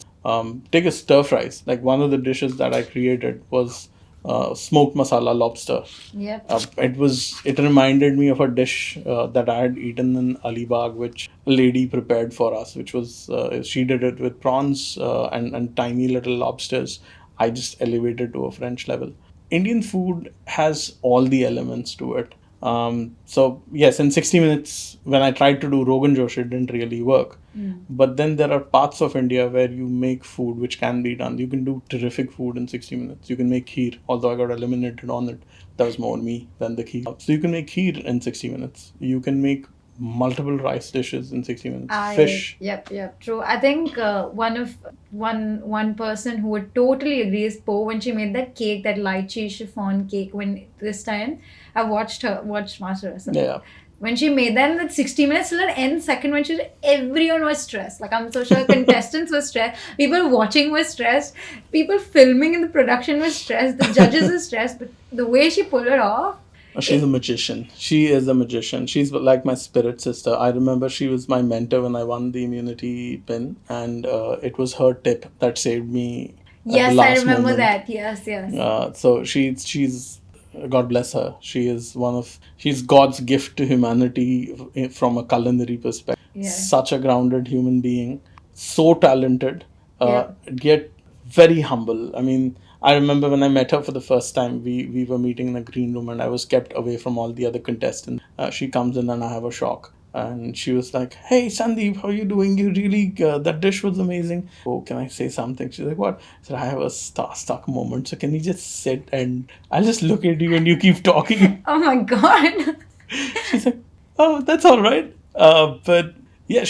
take a stir fries. Like one of the dishes that I created was smoked masala lobster. Yep. It reminded me of a dish that I had eaten in Alibag, which a lady prepared for us, which was she did it with prawns and tiny little lobsters. I just elevated to a French level. Indian food has all the elements to it. So yes, in 60 minutes, when I tried to do Rogan Josh, it didn't really work. But then there are parts of India where you make food which can be done. You can do terrific food in 60 minutes. You can make kheer, although I got eliminated on it. That was more me than the kheer. So you can make kheer in 60 minutes. You can make multiple rice dishes in 60 minutes. Fish. Yep, true. I think one person who would totally agree is Po when she made that cake, that lychee chiffon cake. When this time I watched MasterChef. Yeah. When she made that in that 60 minutes till the end second, when everyone was stressed. Like, I'm so sure contestants were stressed, people watching were stressed, people filming in the production were stressed, the judges were stressed, but the way she pulled it off. She's a magician. She is a magician. She's like my spirit sister. I remember she was my mentor when I won the immunity pin, and it was her tip that saved me. At Yes, the last I remember moment. that. Yes. So she's God bless her. She's God's gift to humanity from a culinary perspective. Yeah. Such a grounded human being, so talented, Yeah. yet very humble. I mean, I remember when I met her for the first time, we were meeting in a green room and I was kept away from all the other contestants. She comes in and I have a shock. And she was like, "Hey, Sandeep, how are you doing? You really, that dish was amazing." "Oh, can I say something?" She's like, "What?" I said, "I have a stuck moment. So can you just sit and I'll just look at you and you keep talking?" Oh my god. She's like, "Oh, that's all right." But yeah,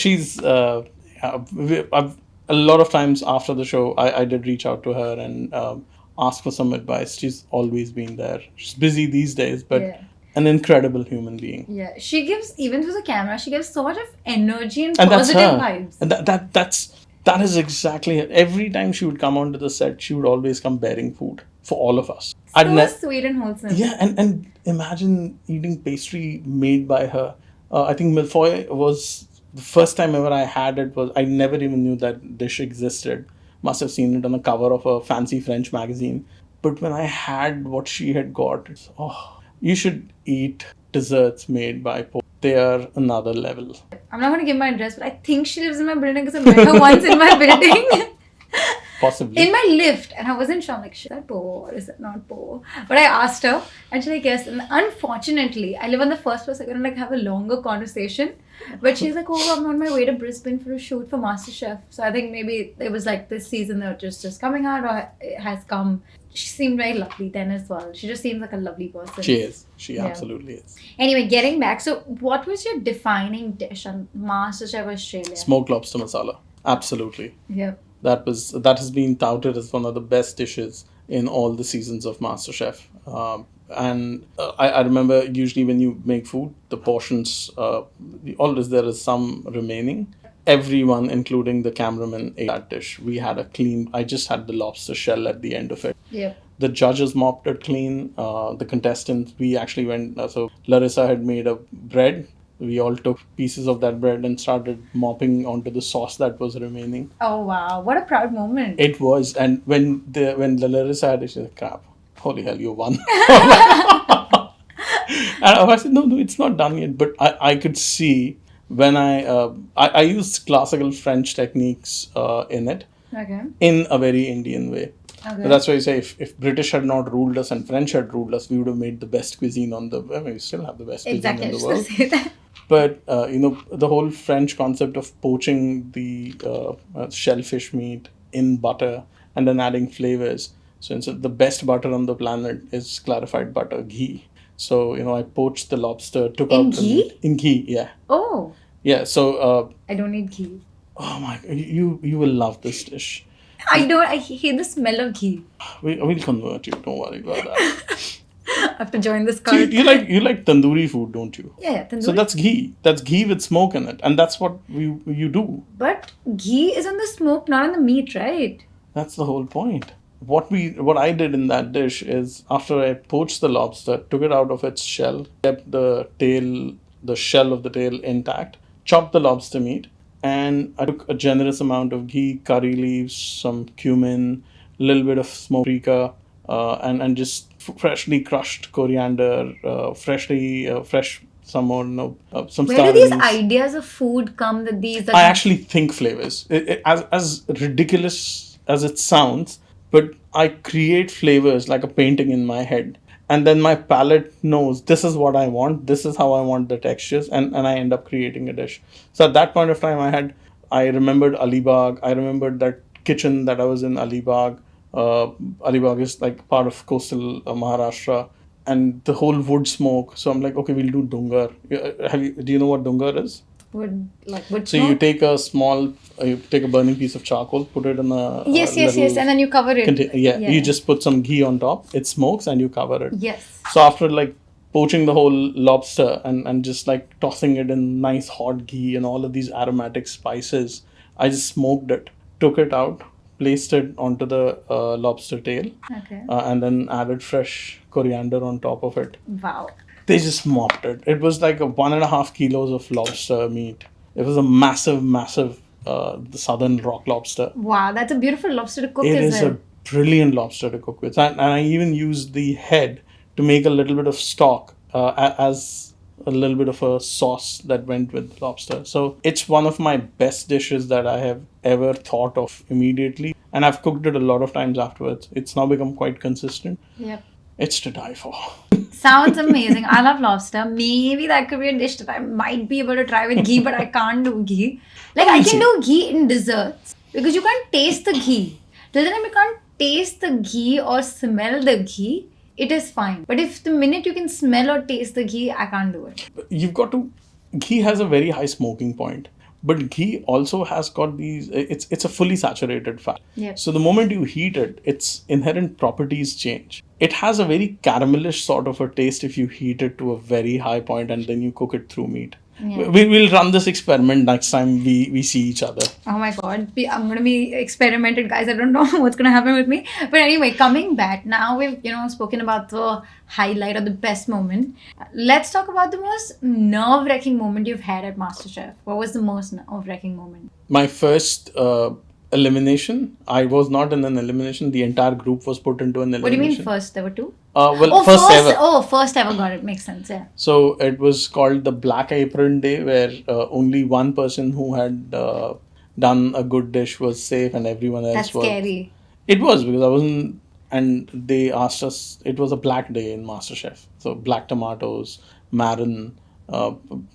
I've, a lot of times after the show, I did reach out to her and ask for some advice. She's always been there. She's busy these days, but Yeah. an incredible human being. Yeah, she gives, even through the camera, she gives so much of energy and And that's positive her. vibes. And that is exactly it. Every time she would come onto the set, she would always come bearing food for all of us. So sweet and wholesome. Yeah, and imagine eating pastry made by her. I think milfoy was the first time ever I had it. Was I never even knew that dish existed. Must have seen it on the cover of a fancy French magazine. But when I had what she had got, you should eat desserts made by Po. They are another level. I'm not going to give my address, but I think she lives in my building because I met her once in my building. Possibly. In my lift, and I wasn't sure, like, is that Po or is that not Po? But I asked her, and she's like, yes. And unfortunately, I live on the first floor, so I couldn't like have a longer conversation. But she's like, oh, I'm on my way to Brisbane for a shoot for MasterChef. So I think maybe it was like this season that was just coming out, or it has come. She seemed very lovely then as well. She just seems like a lovely person. She is. She Yeah. absolutely is. Anyway, getting back, so what was your defining dish on MasterChef Australia? Smoked lobster masala. Absolutely. Yep. That has been touted as one of the best dishes in all the seasons of MasterChef. I remember usually when you make food, the portions always there is some remaining. Everyone, including the cameraman, ate that dish. We had I just had the lobster shell at the end of it. Yep. The judges mopped it clean. The contestants, we actually went. So Larissa had made a bread. We all took pieces of that bread and started mopping onto the sauce that was remaining. Oh wow, what a proud moment. It was, and when the Larissa had it, she said, "Crap, holy hell, you won!" And I said, "No, it's not done yet." But I could see when I used classical French techniques in it Okay. in a very Indian way. Okay. But that's why I say if British had not ruled us and French had ruled us, we would have made the best cuisine on the. I mean, we still have the best Exactly. I cuisine in was the gonna world. say that. But the whole French concept of poaching the shellfish meat in butter and then adding flavors. So instead, the best butter on the planet is clarified butter, ghee. So I poached the lobster, took In out the ghee? meat. In ghee, yeah, Oh, yeah. So I don't need ghee. oh my, you will love this dish. I don't. I hate the smell of ghee. We'll convert you. Don't worry about that. I have to join this So cult. you like tandoori food, don't you? Yeah, tandoori. So that's ghee. That's ghee with smoke in it, and that's what you do. But ghee is on the smoke, not on the meat, right? That's the whole point. What I did in that dish is after I poached the lobster, took it out of its shell, kept the shell of the tail intact, chopped the lobster meat, and I took a generous amount of ghee, curry leaves, some cumin, a little bit of smoked paprika, and just freshly crushed coriander, fresh some more, some Where star do these anise. ideas of food come that these that I actually think flavors. As ridiculous as it sounds, but I create flavors like a painting in my head. And then my palate knows this is what I want, this is how I want the textures, and I end up creating a dish. So at that point of time, I remembered Alibag. I remembered that kitchen that I was in Alibag. Alibag is like part of coastal Maharashtra, and the whole wood smoke. So I'm like, okay, we'll do dungar. Do you know what dungar is? would So you smoke? take a burning piece of charcoal, put it in a Yes, little and then you cover it. container. Yeah, you just put some ghee on top. It smokes and you cover it. Yes. So after like poaching the whole lobster and just like tossing it in nice hot ghee and all of these aromatic spices, I just smoked it, took it out, placed it onto the lobster tail, Okay. and then added fresh coriander on top of it. Wow. They just mopped it. It was like a 1.5 kilos of lobster meat. It was a massive the southern rock lobster. Wow, that's a beautiful lobster to cook It as is well. a brilliant lobster to cook with, and I even used the head to make a little bit of stock as a little bit of a sauce that went with lobster. So it's one of my best dishes that I have ever thought of immediately, and I've cooked it a lot of times afterwards. It's now become quite consistent. Yep. It's to die for. Sounds amazing. I love lobster. Maybe that could be a dish that I might be able to try with ghee, but I can't do ghee. Like, I can do ghee in desserts because you can't taste the ghee. Till the time you can't taste the ghee or smell the ghee, it is fine. But if the minute you can smell or taste the ghee, I can't do it. You've got to Ghee has a very high smoking point, but ghee also has got these, it's a fully saturated fat. Yep. So the moment you heat it, its inherent properties change. It has a very caramelish sort of a taste if you heat it to a very high point and then you cook it through meat. Yeah. We'll run this experiment next time we see each other. Oh my god, I'm gonna be experimented, guys. I don't know what's gonna happen with me. But anyway, coming back, now we've spoken about the highlight or the best moment. Let's talk about the most nerve-wracking moment you've had at MasterChef. What was the most nerve-wracking moment? My first elimination, I was not in an elimination. The entire group was put into an elimination. What do you mean first? There were two? First ever. Oh, first ever. Got it. Makes sense. Yeah. So it was called the Black Apron Day, where only one person who had done a good dish was safe, and everyone else That's was. scary. It was because I wasn't, and they asked us. It was a black day in MasterChef, so black tomatoes, marin,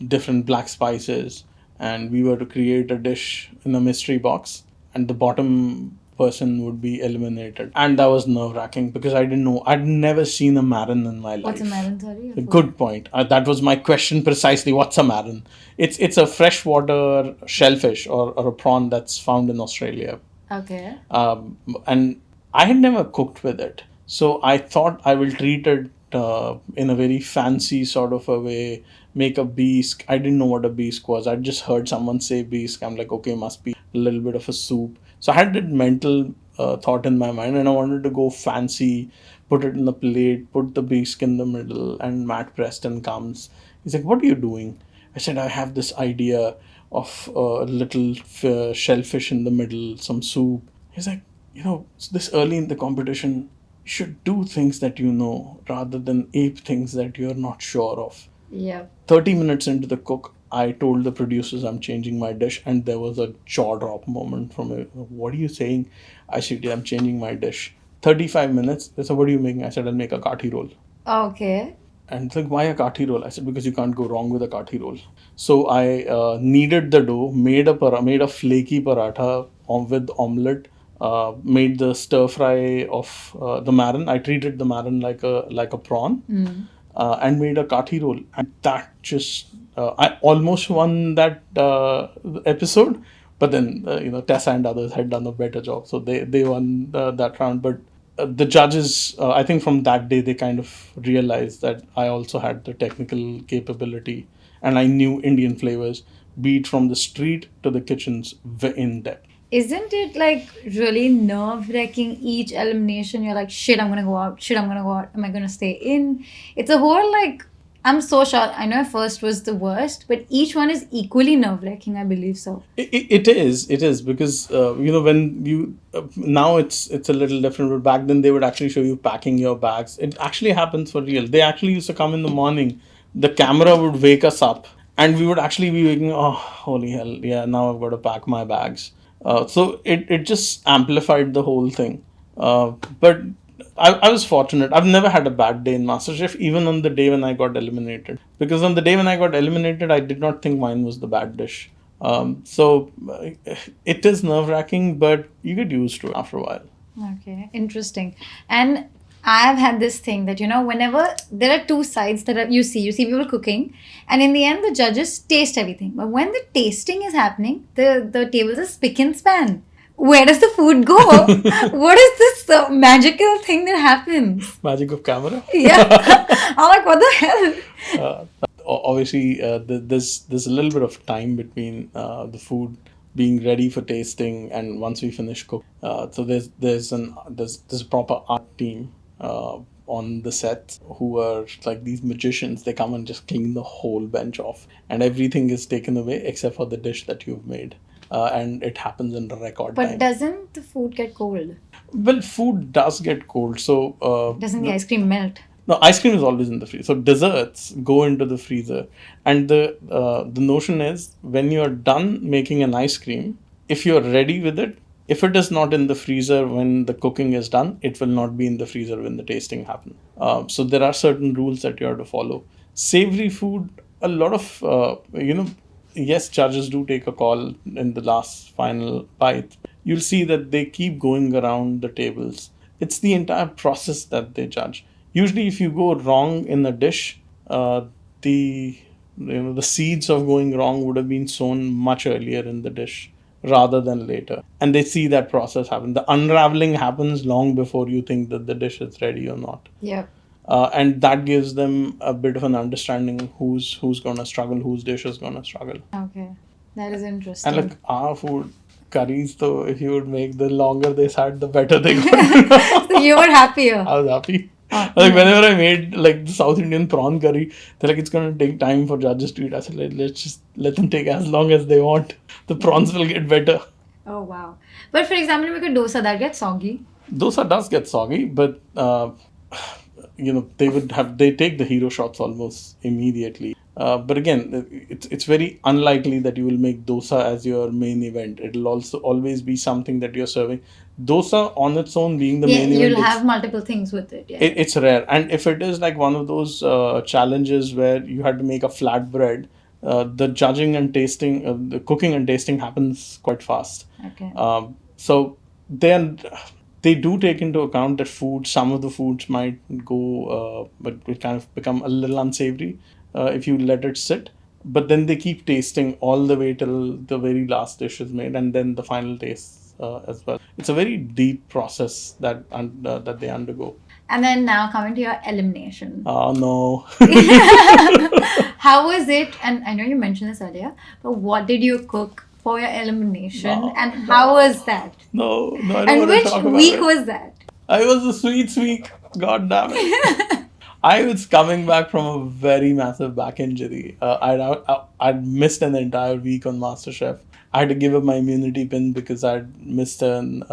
different black spices, and we were to create a dish in a mystery box, and the bottom person would be eliminated, and that was nerve-wracking because I didn't know. I'd never seen a marin in my life. What's a melon? Sorry. A good point. That was my question precisely. What's a marin? It's a freshwater shellfish or a prawn that's found in Australia. Okay. And I had never cooked with it. So I thought I will treat it in a very fancy sort of a way, make a bisque. I didn't know what a bisque was. I just heard someone say bisque. I'm like, okay, must be a little bit of a soup. So I had that mental thought in my mind, and I wanted to go fancy, put it in the plate, put the bisque in the middle, and Matt Preston comes. He's like, what are you doing? I said, I have this idea of a little shellfish in the middle, some soup. He's like, this early in the competition, you should do things that you know rather than ape things that you're not sure of. Yeah. 30 minutes into the cook, I told the producers I'm changing my dish, and there was a jaw drop moment from it. What are you saying? I said, yeah, I'm changing my dish. 35 minutes. They said, what are you making? I said, I'll make a kathi roll. Okay. And it's like, why a kathi roll? I said, because you can't go wrong with a kathi roll. So I kneaded the dough, made a flaky paratha with omelette, made the stir fry of the marin. I treated the marin like a prawn, and made a kathi roll. And that just I almost won that episode, but then Tessa and others had done a better job, so they won that round. But the judges, I think from that day, they kind of realized that I also had the technical capability and I knew Indian flavors, be it from the street to the kitchens in depth. Isn't it like really nerve-wracking each elimination? You're like, shit, I'm gonna go out. Shit, I'm gonna go out. Am I gonna stay in? It's a whole like, I'm so sure. I know first was the worst, but each one is equally nerve-wracking. I believe so. It is because when you now it's a little different, but back then they would actually show you packing your bags. It actually happens for real. They actually used to come in the morning. The camera would wake us up, and we would actually be waking. Oh, holy hell! Yeah, now I've got to pack my bags. So it just amplified the whole thing. But I was fortunate. I've never had a bad day in MasterChef, even on the day when I got eliminated. Because on the day when I got eliminated, I did not think mine was the bad dish. So it is nerve wracking, but you get used to it after a while. Okay, interesting. And I've had this thing that, whenever there are two sides that you see people cooking, and in the end, the judges taste everything. But when the tasting is happening, the tables are spick and span. Where does the food go? What is this magical thing that happens? Magic of camera. Yeah. I'm like, what the hell? Obviously, there's a little bit of time between the food being ready for tasting and once we finish cook. So there's a proper art team on the set who are like these magicians. They come and just clean the whole bench off, and everything is taken away except for the dish that you've made. And it happens in record But time. doesn't the food get cold? Well, food does get cold, so Doesn't the ice cream melt? no, ice cream is always in the freezer. So desserts go into the freezer, and the notion is when you're done making an ice cream, if you're ready with it, if it is not in the freezer when the cooking is done, it will not be in the freezer when the tasting happens. So there are certain rules that you have to follow. Savory food, a lot of yes, judges do take a call in the last final bite. You'll see that they keep going around the tables. It's the entire process that they judge. Usually, if you go wrong in a dish, the the seeds of going wrong would have been sown much earlier in the dish rather than later, and they see that process happen. The unraveling happens long before you think that the dish is ready or not. Yeah. And that gives them a bit of an understanding who's gonna struggle, whose dish is gonna struggle. Okay. That is interesting. And like our food curries, though, if you would make, the longer they sat, the better they got. So you were happier. I was happy. Like whenever I made like the South Indian prawn curry, they're like, it's gonna take time for judges to eat. I said, let's just let them take as long as they want. The prawns will get better. Oh, wow. But for example, make a dosa that gets soggy. Dosa does get soggy, but they take the hero shots almost immediately. But again, it's very unlikely that you will make dosa as your main event. It'll also always be something that you're serving. Dosa on its own being the Yeah, main event, you'll have multiple things with it. Yeah. it's rare. And if it is like one of those challenges where you had to make a flat bread, the judging and tasting, the cooking and tasting happens quite fast. Okay. So then they do take into account that some of the foods might go, but it kind of become a little unsavory if you let it sit. But then they keep tasting all the way till the very last dish is made, and then the final taste as well. It's a very deep process that they undergo. And then now coming to your elimination. Oh no. How was it? And I know you mentioned this earlier, but what did you cook for your elimination? No, And how was that? No, I don't And want to which talk about week it. was that? I was a sweet week. God damn it. I was coming back from a very massive back injury. I'd missed an entire week on MasterChef. I had to give up my immunity pin because I missed an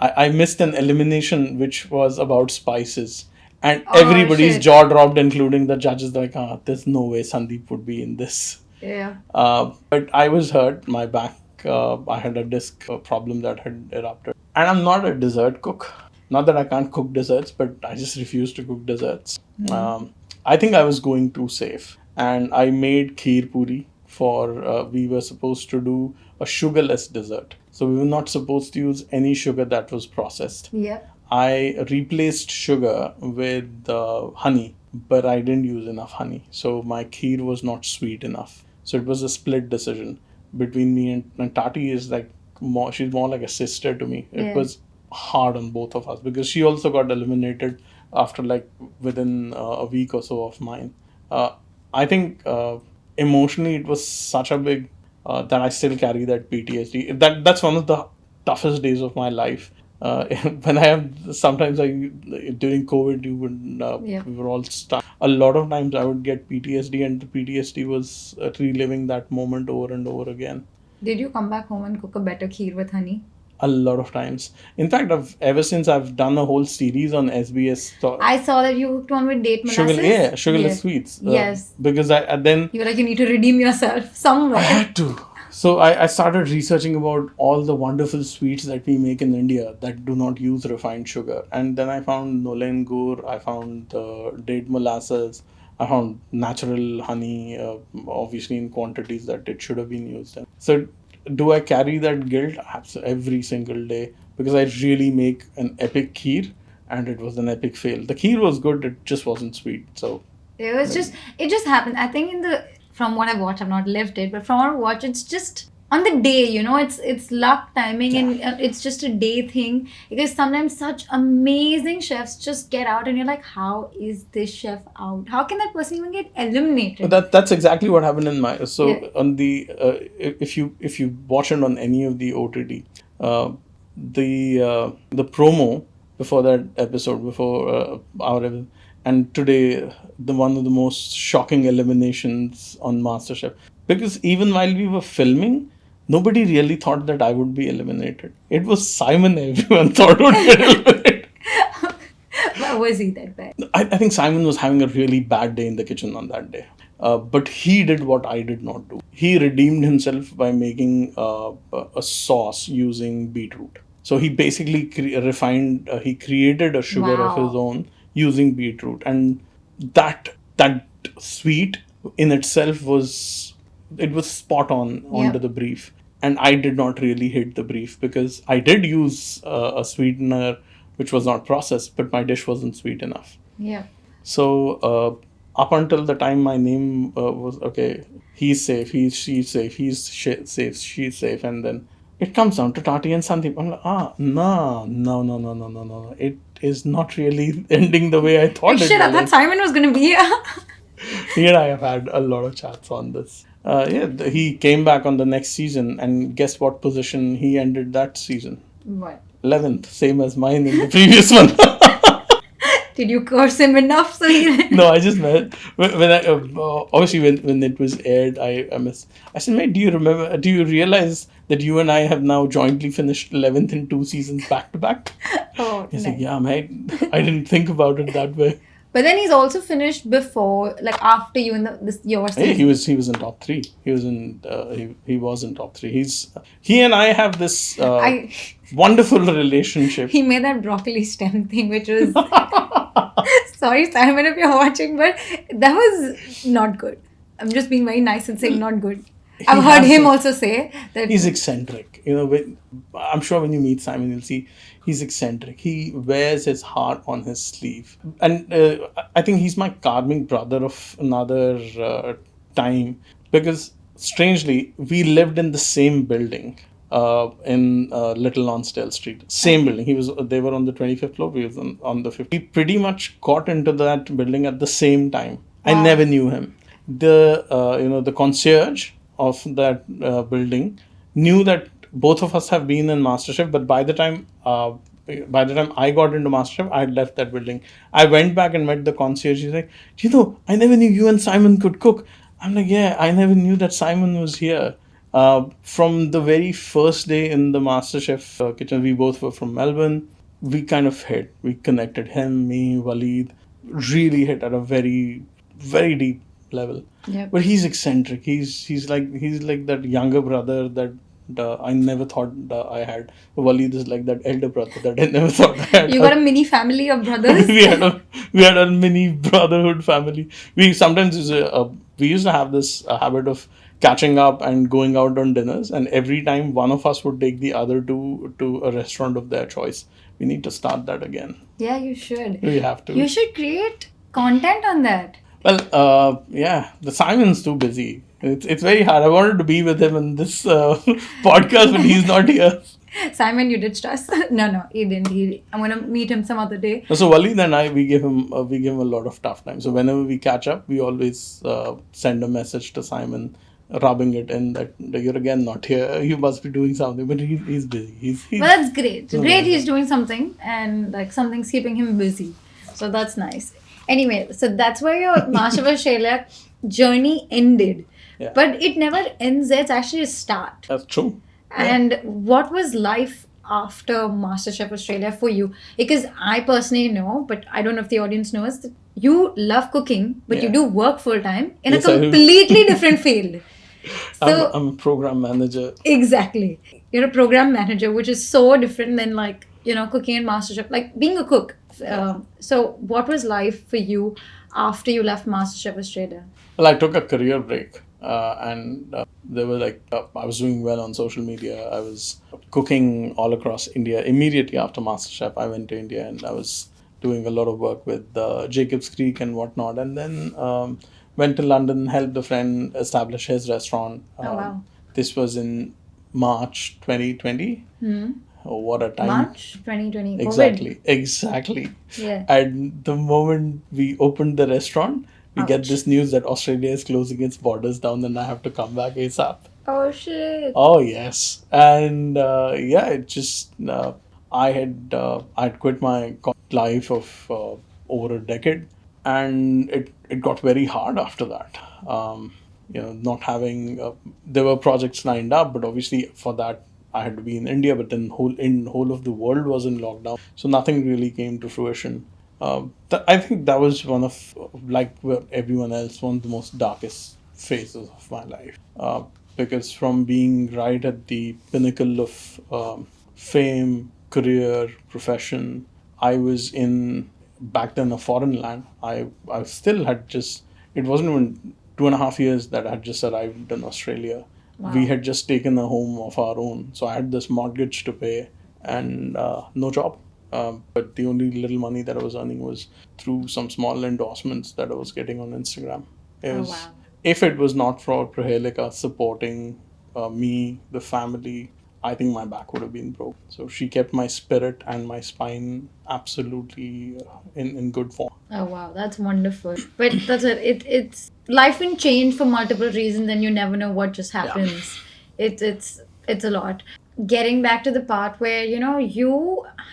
elimination which was about spices. And Oh, everybody's shit. jaw dropped, including the judges. Like, there's no way Sandeep would be in this. Yeah. But I was hurt. My back, I had a disc problem that had erupted. And I'm not a dessert cook. Not that I can't cook desserts, but I just refuse to cook desserts. I think I was going too safe. And I made kheer puri we were supposed to do a sugarless dessert. So we were not supposed to use any sugar that was processed. Yeah. I replaced sugar with honey, but I didn't use enough honey. So my kheer was not sweet enough. So it was a split decision between me and Tati is like she's more like a sister to me. Yeah. It was hard on both of us because she also got eliminated after like within a week or so of mine. I think emotionally it was such a big that I still carry that PTSD. That's one of the toughest days of my life When I have sometimes during COVID, you would Yeah. we were all stuck. A lot of times I would get PTSD, and the PTSD was reliving that moment over and over again. Did you come back home and cook a better kheer with honey? A lot of times. In fact, ever since I've done a whole series on SBS I saw that you hooked on with date molasses. sugarless sweets. Yes. Because then You were like, you need to redeem yourself somewhere. I had to. So I started researching about all the wonderful sweets that we make in India that do not use refined sugar. And then I found Nolen Gur, I found date molasses, I found natural honey, obviously in quantities that it should have been used in. So do I carry that guilt? Every single day. Because I really make an epic kheer, and it was an epic fail. The kheer was good, it just wasn't sweet. So It just happened. I think from what I've watched, I've not lived it, but from what I watch, it's just on the day, it's luck, timing, and it's just a day thing. Because sometimes such amazing chefs just get out, and you're like, how is this chef out? How can that person even get eliminated? That's exactly what happened in my Yeah. on the if you watch it on any of the OTT, the promo before that episode, before and today, the one of the most shocking eliminations on MasterChef, because even while we were filming, nobody really thought that I would be eliminated. It was Simon everyone thought would get eliminated. Why was he that bad? I think Simon was having a really bad day in the kitchen on that day. But he did what I did not do. He redeemed himself by making a sauce using beetroot. So he basically he created a sugar of his Wow. own using beetroot. And that sweet in itself was spot on onto Yeah. the brief. And I did not really hit the brief because I did use a sweetener which was not processed, but my dish wasn't sweet enough. Yeah. So up until the time my name was okay, he's safe, she's safe, safe, she's safe, and then it comes down to Tati and Sandeep. I'm like, no. It is not really ending the way I thought it Shit, I would. thought Simon was gonna be here. He and I have had a lot of chats on this. He came back on the next season, and guess what position he ended that season? What? 11th, same as mine in the previous one. Did you curse him enough so he? No, I just met when I obviously when it was aired, I said, mate, do you remember? Do you realize that you and I have now jointly finished 11th in 2 seasons back to back? Oh, He's nice. like, yeah, mate, I didn't think about it that way. But then he's also finished before, like after you in your Hey, season. he was in top 3. He was in he was in top 3. He and I have this wonderful relationship. He made that broccoli stem thing, which was sorry, Simon, if you're watching, but that was not good. I'm just being very nice and saying not good. I've heard has him a- also say that He's eccentric. I'm sure when you meet Simon, you'll see he's eccentric. He wears his heart on his sleeve. And I think he's my karmic brother of another time because, strangely, we lived in the same building in Little Lonsdale Street. Same building. They were on the 25th floor. We was on the 50th. We pretty much got into that building at the same time. I Wow. never knew him. The concierge of that building knew that both of us have been in MasterChef, but by the time I got into MasterChef, I had left that building. I went back and met the concierge. He's like, I never knew you and Simon could cook. I'm like, yeah, I never knew that Simon was here. From the very first day in the MasterChef kitchen, we both were from Melbourne. We kind of hit. We connected him, me, Waleed, really hit at a very, very deep level. Yep. But he's eccentric. He's like that younger brother that I never thought I had. Waleed is like that elder brother that I never thought I had. you got a mini family of brothers. we had a mini brotherhood family. We sometimes we used to have this habit of catching up and going out on dinners, and every time one of us would take the other two to a restaurant of their choice. We need to start that again. Yeah, you should. We have to. You should create content on that. Well, yeah, the Simon's too busy. It's very hard. I wanted to be with him in this podcast, but he's not here. Simon, you ditched us. No, he didn't. I'm gonna meet him some other day. So Waleed and I, we give him a lot of tough time. So whenever we catch up, we always send a message to Simon rubbing it in that you're again not here. You must be doing something, but he's busy. He's Well, that's great. No, Great, no, he's doing something, and like something's keeping him busy. So that's nice. Anyway, so that's where your MasterChef Australia journey ended. Yeah. But it never ends there, it's actually a start. That's true. And what was life after MasterChef Australia for you? Because I personally know, but I don't know if the audience knows, that you love cooking, but you Yeah. do work full time in Yes, a I do. completely different field. So I'm a program manager. exactly, you're a program manager, which is so different than like cooking in MasterChef, like being a cook. So what was life for you after you left MasterChef Australia? Well, I took a career break, and there were I was doing well on social media. I was cooking all across India. Immediately after MasterChef, I went to India and I was doing a lot of work with Jacob's Creek and whatnot. And then went to London, helped a friend establish his restaurant. Wow. This was in March 2020. Oh, what a time! March 2020. COVID. Exactly. Yeah. And the moment we opened the restaurant, we get Ouch. this news that Australia is closing its borders down and I have to come back ASAP. Oh shit. Oh, yes. And yeah, it just, I'd quit my life of over a decade, and it got very hard after that. Not having, there were projects lined up, but obviously for that, I had to be in India, but then whole of the world was in lockdown, so nothing really came to fruition. I think that was one of, like everyone else, one of the most darkest phases of my life. Because from being right at the pinnacle of fame, career, profession, I was in back then a foreign land. I still had just, it wasn't even 2.5 years that I had just arrived in Australia. Wow. We had just taken a home of our own, so I had this mortgage to pay and no job. But the only little money that I was earning was through some small endorsements that I was getting on Instagram. Wow. If it was not for Prahelika supporting me, the family, I think my back would have been broke. So she kept my spirit and my spine absolutely in good form. Oh wow, that's wonderful. But that's it. It's life can change for multiple reasons, and you never know what just happens. It's a lot. Getting back to the part where you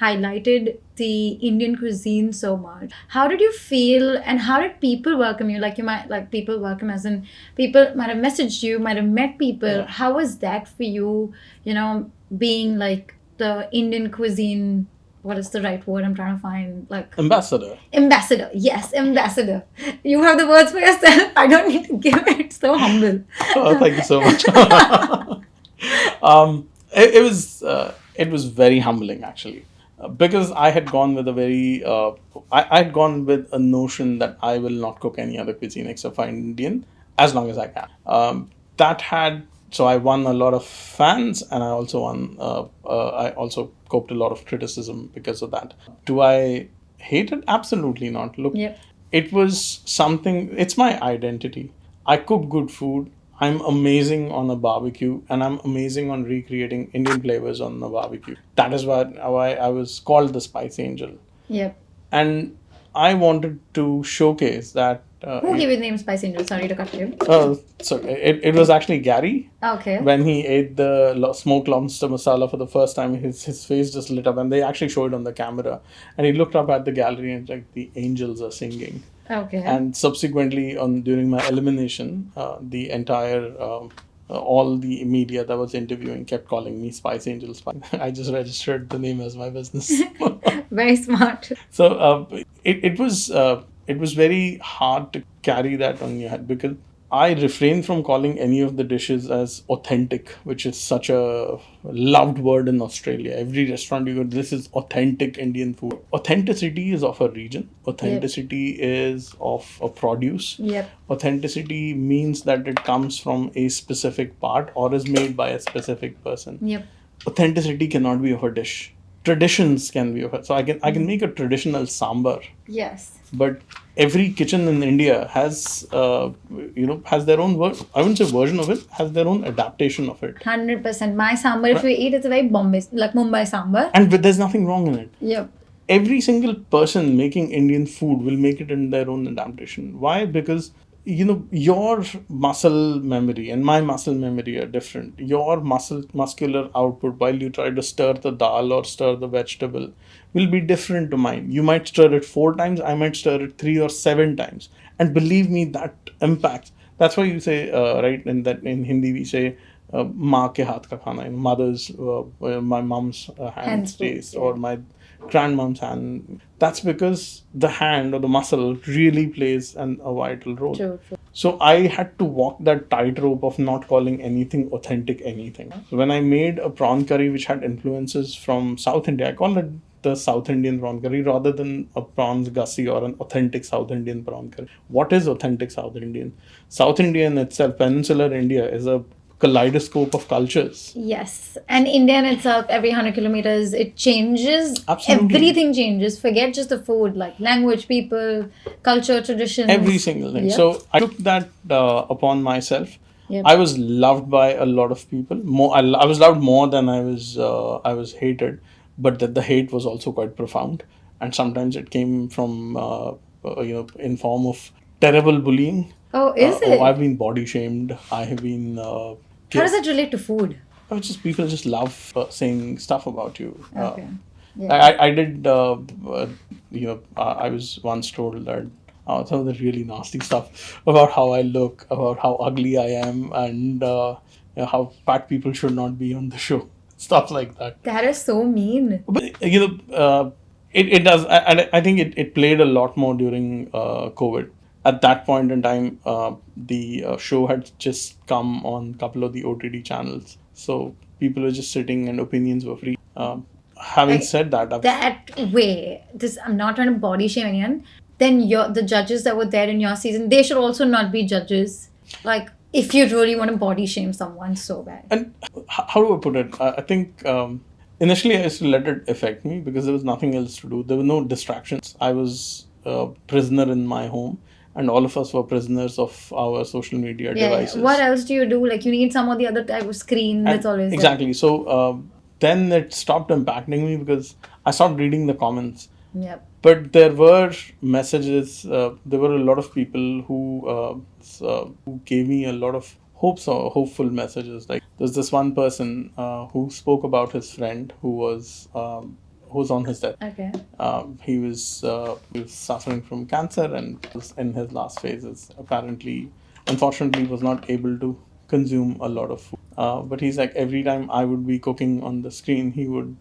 highlighted the Indian cuisine so much. How did you feel, and how did people welcome you? Like you might like people welcome as in people might have messaged you, might have met people. Yeah. How was that for you? Being like the Indian cuisine. What is the right word I'm trying to find? Like Ambassador. ambassador. Yes, ambassador. You have the words for yourself. I don't need to give it. So humble. Oh, thank you so much. It was very humbling actually, because I had gone with a very I had gone with a notion that I will not cook any other cuisine except for Indian as long as I can. So I won a lot of fans, and I also coped a lot of criticism because of that. Do I hate it? Absolutely not. Look, Yep. it was something. It's my identity. I cook good food. I'm amazing on a barbecue, and I'm amazing on recreating Indian flavors on a barbecue. That is why I was called the Spice Angel. Yep. And I wanted to showcase that. Who gave you the name Spice Angel? Sorry to cut you. So it was actually Gary. Okay. When he ate the smoked lobster masala for the first time, his face just lit up, and they actually showed it on the camera. And he looked up at the gallery and like, the angels are singing. Okay. And subsequently, during my elimination, the entire all the media that was interviewing kept calling me Spice Angel. I just registered the name as my business. Very smart. So it was very hard to carry that on your head, because I refrain from calling any of the dishes as authentic, which is such a loved word in Australia. Every restaurant you go, this is authentic Indian food. Authenticity is of a region. Authenticity is of a produce. Yep. Authenticity means that it comes from a specific part or is made by a specific person. Yep. Authenticity cannot be of a dish. Traditions can be of it. So I can make a traditional sambar, Yes. but every kitchen in India has has their own I wouldn't say version of it, has their own adaptation of it, 100%. My sambar, if you eat, it's a very Bombay, like Mumbai sambar. and there's nothing wrong in it. Yep. Every single person making Indian food will make it in their own adaptation. Why? Because your muscle memory and my muscle memory are different. Your muscular output while you try to stir the dal or stir the vegetable will be different to mine. You might stir it 4 times, I might stir it 3 or 7 times, and believe me, that impacts. That's why you say, right, in Hindi we say, maa ke haath ka khana, mother's, my mom's hand taste, or my grandmom's hand. That's because the hand or the muscle really plays a vital role. True. So I had to walk that tightrope of not calling anything authentic anything. So when I made a prawn curry which had influences from South India, I call it the South Indian prawn curry rather than a prawns gussie or an authentic South Indian prawn curry. What is authentic South Indian? South Indian itself, peninsular India, is a kaleidoscope of cultures. Yes, and India in itself, every 100 kilometers, it changes. Absolutely. Everything changes. Forget just the food, like language, people, culture, traditions. Every single thing. Yep. So I took that upon myself. Yep. I was loved by a lot of people. I was loved more than I was hated, but that the hate was also quite profound, and sometimes it came from in form of terrible bullying. Oh, is it? I've been body shamed. I have been. How does that relate to food? Just people just love saying stuff about you. Okay. I did. I was once told that some of the really nasty stuff about how I look, about how ugly I am, and how fat people should not be on the show. Stuff like that. That is so mean. But it does. I think it played a lot more during COVID. At that point in time, the show had just come on a couple of the OTT channels, so people were just sitting and opinions were free. Having said that, I'm not trying to body shame anyone. Then the judges that were there in your season, they should also not be judges. Like, if you really want to body shame someone so bad. And how do I put it? I think initially I used to let it affect me because there was nothing else to do. There were no distractions. I was a prisoner in my home, and all of us were prisoners of our social media devices. What else do you do? Like, you need some or the other type of screen that's always exactly there. So then it stopped impacting me because I stopped reading the comments. Yep. But there were messages. There were a lot of people who gave me a lot of hopes or hopeful messages. Like there's this one person who spoke about his friend who was on his death. Okay. He was suffering from cancer and was in his last phases. Apparently, unfortunately, was not able to consume a lot of food. But he's like, every time I would be cooking on the screen, he would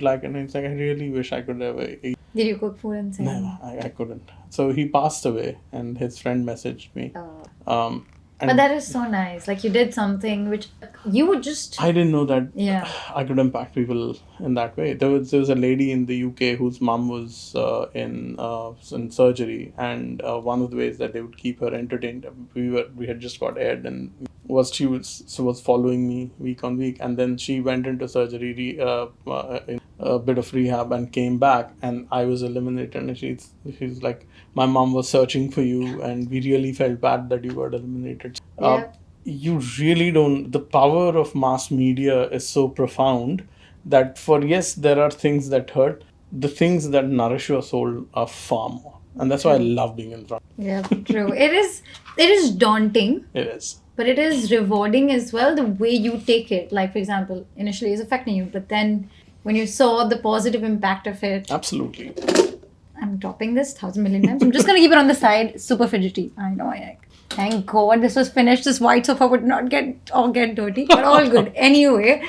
like, and it's like, I really wish I could ever eat. Did you cook food and say? No, I couldn't. So he passed away, and his friend messaged me. But that is so nice. Like, you did something which you would just... I didn't know that Yeah. I could impact people in that way. There was a lady in the UK whose mum was in surgery, and one of the ways that they would keep her entertained, we had just got aired, and she was following me week on week, and then she went into surgery, in a bit of rehab, and came back, and I was eliminated, and she's like, my mom was searching for you, and we really felt bad that you got eliminated. Yeah. You really don't. The power of mass media is so profound that yes, there are things that hurt. The things that nourish your soul are far more, and that's why I love being in front. Yeah, true. It is daunting. It is. But it is rewarding as well, the way you take it. Like, for example, initially it's affecting you, but then when you saw the positive impact of it. Absolutely. I'm dropping this 1,000 million times. I'm just going to keep it on the side. Super fidgety. I know. Thank God this was finished. This white sofa would not get dirty, but all good. Anyway,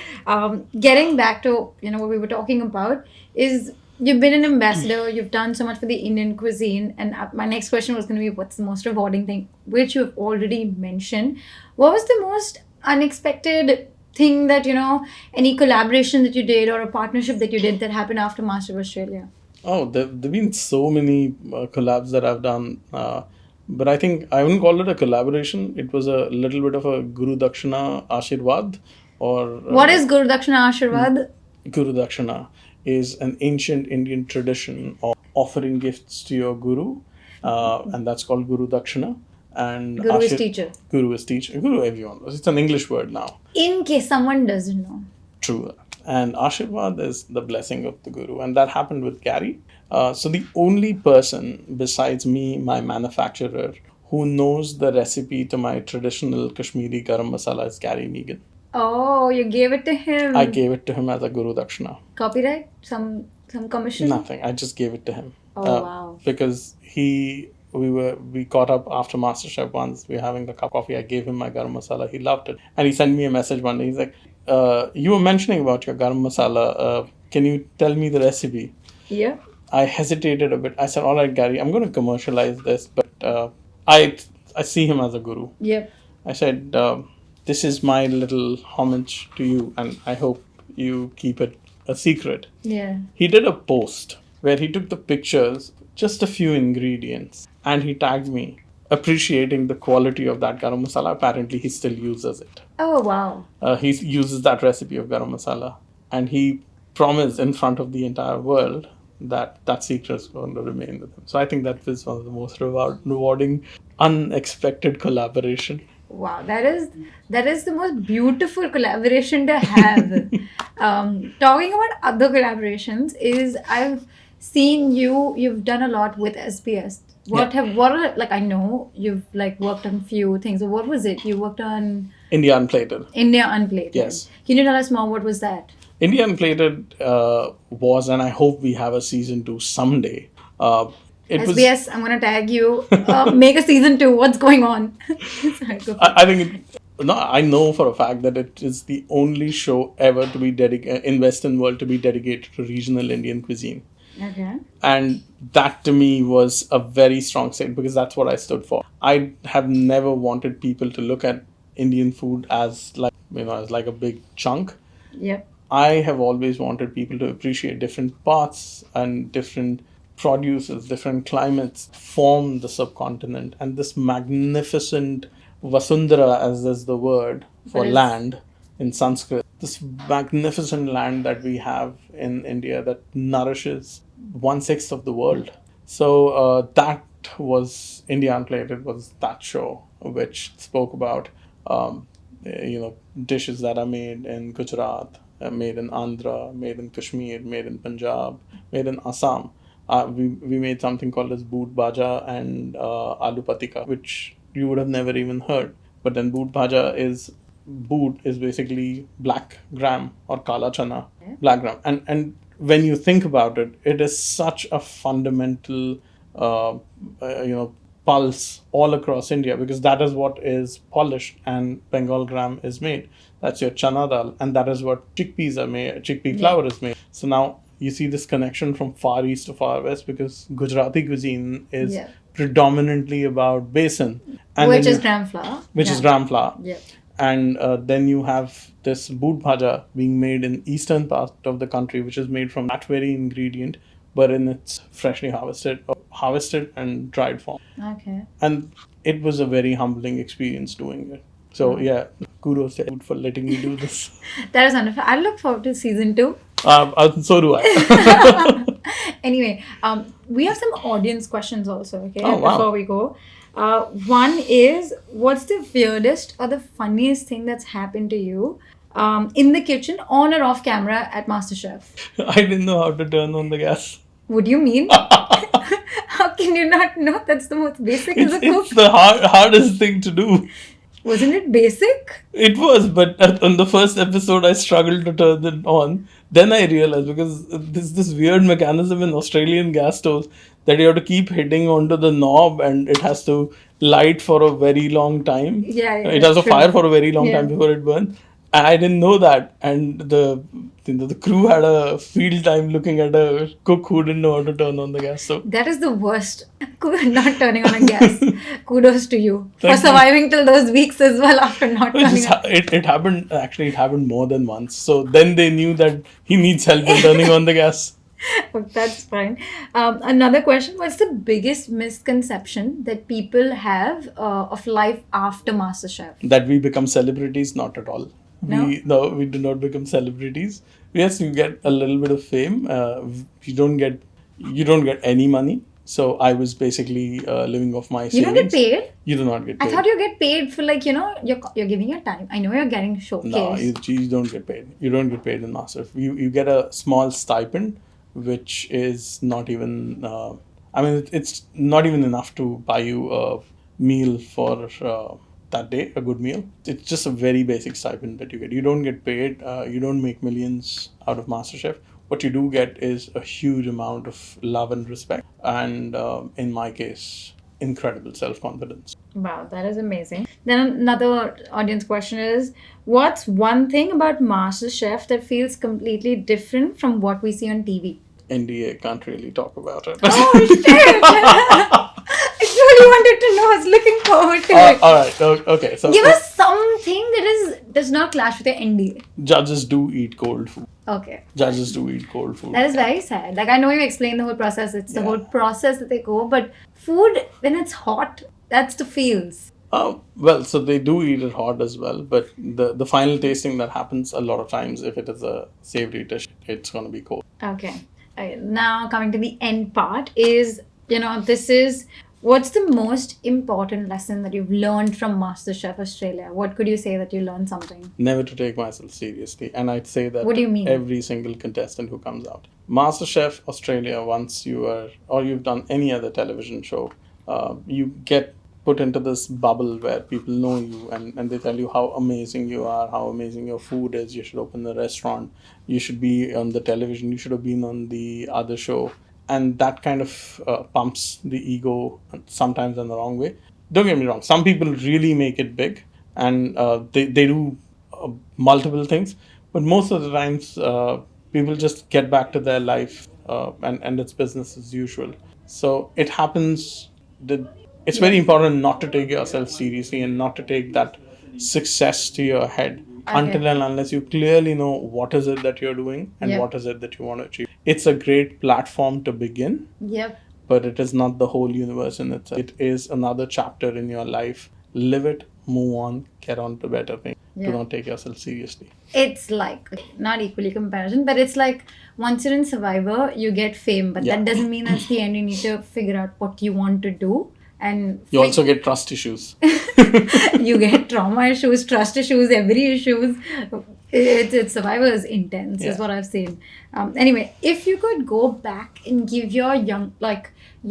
getting back to, what we were talking about is you've been an ambassador. You've done so much for the Indian cuisine. And my next question was going to be, what's the most rewarding thing, which you've already mentioned. What was the most unexpected thing that, any collaboration that you did or a partnership that you did that happened after MasterChef Australia? Oh, there have been so many collabs that I've done. But I think I wouldn't call it a collaboration. It was a little bit of a Guru Dakshina Ashirwad. What is Guru Dakshina Ashirwad? Guru Dakshina is an ancient Indian tradition of offering gifts to your guru. And that's called Guru Dakshina. And Guru is teacher. Guru is teacher. Guru, everyone. It's an English word now. In case someone doesn't know. True. And Ashirwad is the blessing of the Guru. And that happened with Gary. So the only person besides me, my manufacturer, who knows the recipe to my traditional Kashmiri garam masala is Gary Megan. Oh, you gave it to him. I gave it to him as a Guru Dakshina. Copyright? Some commission? Nothing. I just gave it to him. Oh, wow. Because we caught up after MasterChef once. We were having the cup of coffee. I gave him my garam masala. He loved it. And he sent me a message one day. He's like, you were mentioning about your garam masala. Can you tell me the recipe? Yeah. I hesitated a bit. I said, all right, Gary, I'm going to commercialize this. But I see him as a guru. Yep. I said, this is my little homage to you, and I hope you keep it a secret. Yeah. He did a post where he took the pictures, just a few ingredients, and he tagged me, appreciating the quality of that garam masala. Apparently, he still uses it. Oh, wow. He uses that recipe of garam masala, and he promised in front of the entire world that secret is going to remain with him. So I think that was one of the most rewarding, unexpected collaboration. Wow, that is the most beautiful collaboration to have. Talking about other collaborations is I've seen you've done a lot with SBS. I know you've like worked on few things. So what was it? You worked on India Unplated. India Unplated. Yes. Can you tell us more? What was that? India Unplated was, and I hope we have a season 2 someday. SBS, I'm gonna tag you. Make a season 2. What's going on? Sorry, go for it. I think I know for a fact that it is the only show ever to be in Western world to be dedicated to regional Indian cuisine. Okay. And that to me was a very strong statement because that's what I stood for. I have never wanted people to look at Indian food as like a big chunk. Yep. I have always wanted people to appreciate different parts and different produces, different climates form the subcontinent, and this magnificent Vasundhara, as is the word for land in Sanskrit, this magnificent land that we have in India that nourishes 1/6 of the world. So that was India Unplated, was that show which spoke about dishes that are made in Gujarat, made in Andhra, made in Kashmir, made in Punjab, made in Assam. We made something called as boot bhaja and aloo patika, which you would have never even heard. But then boot is basically black gram or kala chana, black gram. And when you think about it, it is such a fundamental, pulse all across India because that is what is polished and Bengal gram is made. That's your chana dal, and that is what chickpeas are made. Chickpea flour is made. So now you see this connection from far east to far west because Gujarati cuisine is predominantly about besan, and which is gram flour. Is gram flour. Yeah. And then you have this boot bhaja being made in eastern part of the country, which is made from that very ingredient, but in its freshly harvested and dried form. Okay. And it was a very humbling experience doing it. So yeah, kudos to you for letting me do this. That is wonderful. I look forward to season 2. So do I. Anyway, we have some audience questions also, okay, Oh, wow. before we go. One is, what's the weirdest or the funniest thing that's happened to you in the kitchen, on or off camera at MasterChef? I didn't know how to turn on the gas. Would you mean? How can you not know? That's the most basic as a cook. It's the hardest thing to do. Wasn't it basic? It was, but on the first episode, I struggled to turn it on. Then I realized because there's this weird mechanism in Australian gas stoves that you have to keep hitting onto the knob and it has to light for a very long time. Yeah, It has to true. fire for a very long Yeah. time before it burns. And I didn't know that. And the crew had a field time looking at a cook who didn't know how to turn on the gas stove. That is the worst. Not turning on a gas. Kudos to you for Thank you. surviving till those weeks as well after not turning on. It happened, actually, it happened more than once. So then they knew that he needs help in turning on the gas. But that's fine. Another question: what's the biggest misconception that people have of life after MasterChef? That we become celebrities, not at all. No? We do not become celebrities. Yes, you get a little bit of fame. You don't get any money. So I was basically living off my savings. You don't get paid? You do not get paid. I thought you get paid for you're giving your time. I know you're getting showcased. No, you don't get paid. You don't get paid in MasterChef. You get a small stipend, which is not even. It's not even enough to buy you meal for that day, a good meal. It's just a very basic stipend that you get. You don't get paid. You don't make millions out of MasterChef. What you do get is a huge amount of love and respect, and in my case, incredible self-confidence. Wow, that is amazing. Then another audience question is, what's one thing about MasterChef that feels completely different from what we see on TV? NDA, can't really talk about it. Oh shit! I really wanted to know. I was looking forward to it. All right. Okay. So Give us something that does not clash with your NDA. judges do eat cold food. Okay. Judges do eat cold food. That is very sad. Like, I know you explained the whole process. It's the Yeah. whole process that they go. But food, when it's hot, that's the feels. Well, so they do eat it hot as well, but the final tasting that happens a lot of times, if it is a savory dish, it's going to be cold. Okay. Now, coming to the end part is, this is what's the most important lesson that you've learned from MasterChef Australia? What could you say that you learned something? Never to take myself seriously. And I'd say that What do you mean? every single contestant who comes out. MasterChef Australia, once you are, or you've done any other television show, you get put into this bubble where people know you and they tell you how amazing you are, how amazing your food is. You should open the restaurant. You should be on the television. You should have been on the other show. And that kind of pumps the ego sometimes in the wrong way. Don't get me wrong. Some people really make it big and they do multiple things. But most of the times, people just get back to their life and it's business as usual. So it happens that it's very important not to take yourself seriously and not to take that success to your head until and unless you clearly know what is it that you're doing and Yep. what is it that you want to achieve. It's a great platform to begin, Yep. but it is not the whole universe in itself. It is another chapter in your life. Live it, move on, get on to better things. Yeah. Do not take yourself seriously. It's like, not equally comparison, but it's like once you're in Survivor, you get fame, but Yeah. that doesn't mean that's the end. You need to figure out what you want to do. And You also get trust issues. you get trauma issues, trust issues, every issues. It's Survivor is intense, is Yeah. what I've seen. Anyway, if you could go back and give your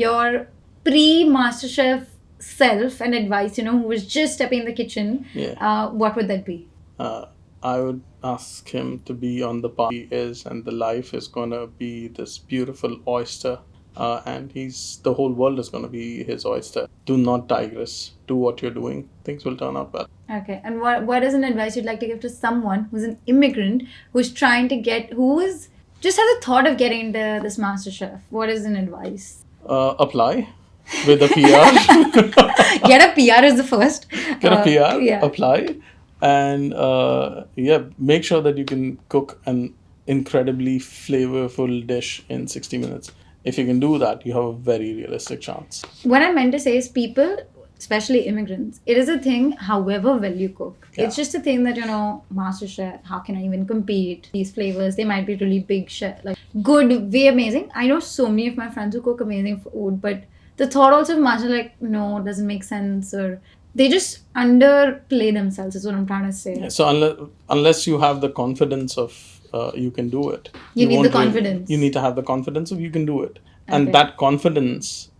your pre-MasterChef self an advice, who was just stepping in the kitchen, Yeah. what would that be? I would ask him to be on the path he is, and the life is gonna be this beautiful oyster, and the whole world is gonna be his oyster. Do not digress. Do what you're doing. Things will turn out well. Okay, and what is an advice you'd like to give to someone who's an immigrant who's trying to just has a thought of getting into this MasterChef? What is an advice? Apply with a PR. Get a PR is the first. Get a PR. Yeah. Apply, and make sure that you can cook an incredibly flavorful dish in 60 minutes. If you can do that, you have a very realistic chance. What I meant to say is people, especially immigrants, it is a thing however well you cook. Yeah. It's just a thing that, MasterChef, how can I even compete? These flavors, they might be really big chef, like good, way amazing. I know so many of my friends who cook amazing food, but the thought also of MasterChef, like, no, it doesn't make sense, or they just underplay themselves is what I'm trying to say. Yeah, so unless you have the confidence of you can do it. You need won't the confidence. You need to have the confidence of you can do it. Okay. And that confidence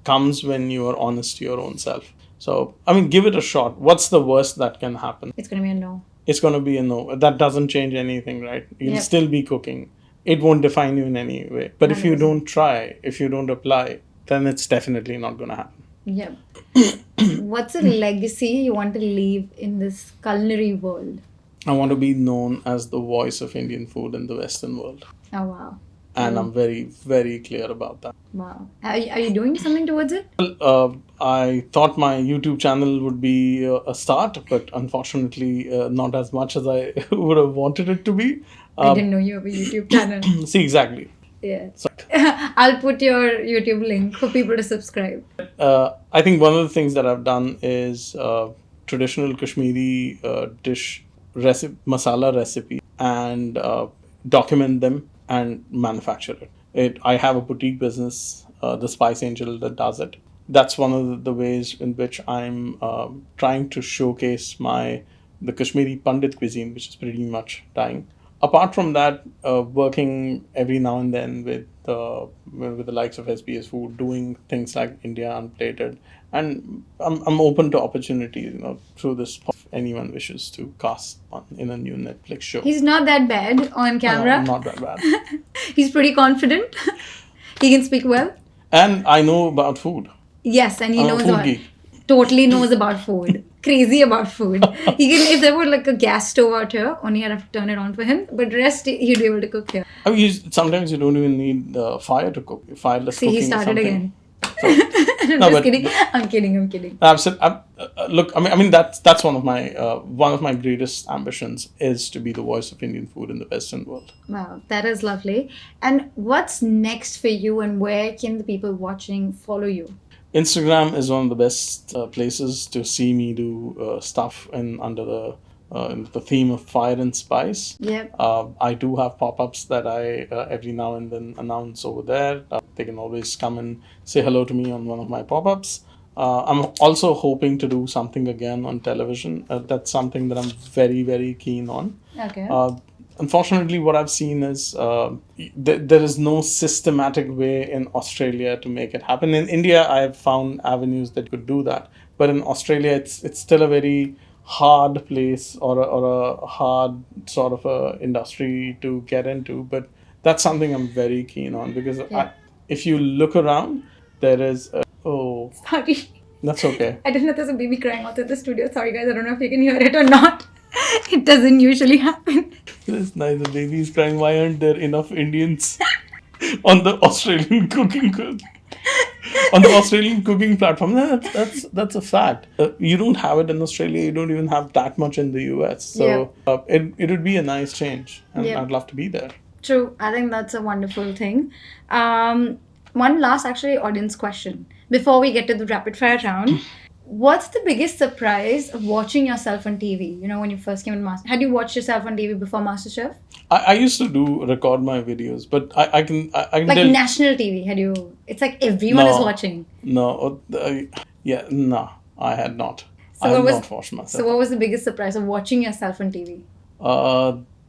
comes when you are honest to your own self. So, I mean, give it a shot. What's the worst that can happen? It's going to be a no. It's going to be a no. That doesn't change anything, right? You'll Yep. still be cooking. It won't define you in any way. But if you 100%. don't try, if you don't apply, then it's definitely not going to happen. Yep. What's a legacy you want to leave in this culinary world? I want to be known as the voice of Indian food in the Western world. Oh, wow. And I'm very, very clear about that. Wow. Are you doing something towards it? I thought my YouTube channel would be a start, but unfortunately, not as much as I would have wanted it to be. I didn't know you have a YouTube channel. See, exactly. Yeah. I'll put your YouTube link for people to subscribe. I think one of the things that I've done is traditional Kashmiri dish masala recipe and document them and manufacture it. I have a boutique business, the Spice Angel, that does it. That's one of the ways in which I'm trying to showcase the Kashmiri Pandit cuisine, which is pretty much dying. apart from that, working every now and then with the likes of SBS Food, doing things like India Unplated, and I'm open to opportunities. Through this, if anyone wishes to cast on in a new Netflix show. He's not that bad on camera. Not that bad. He's pretty confident. He can speak well. And I know about food. Yes, and he I'm a knows food about, geek. totally knows about food. Crazy about food. He can, if there were like a gas stove out here, only I'd have to turn it on for him. But rest, he'd be able to cook here. I mean, sometimes you don't even need fire to cook. Fireless See, cooking he is started something. again. So, I'm No, just but- kidding. I'm kidding. absolutely. Look, I mean that's one of my greatest ambitions is to be the voice of Indian food in the Western world. Wow, that is lovely. And what's next for you, and where can the people watching follow you? Instagram is one of the best places to see me do stuff in the theme of fire and spice. Yep. I do have pop-ups that I every now and then announce over there. They can always come and say hello to me on one of my pop-ups. I'm also hoping to do something again on television. That's something that I'm very, very keen on. Okay. Unfortunately, what I've seen is there is no systematic way in Australia to make it happen. In India, I've found avenues that could do that, but in Australia, it's still a very hard place or a hard sort of a industry to get into. But that's something I'm very keen on because if you look around, there is Sorry. that's okay. I didn't know there's a baby crying outside the studio. Sorry, guys. I don't know if you can hear it or not. It doesn't usually happen. It's nice. The baby is crying. Why aren't there enough Indians on the Australian cooking platform? No, that's a fact. You don't have it in Australia. You don't even have that much in the US. So it would be a nice change, and Yeah. I'd love to be there. True. I think that's a wonderful thing. One last, actually, audience question before we get to the rapid fire round. What's the biggest surprise of watching yourself on TV? When you first came on Master, had you watched yourself on TV before MasterChef? I used to record my videos, but I can Like tell. national TV, had you? It's like everyone is No. watching. No, no, I had not. So I what have was- not watched myself. So what was the biggest surprise of watching yourself on TV?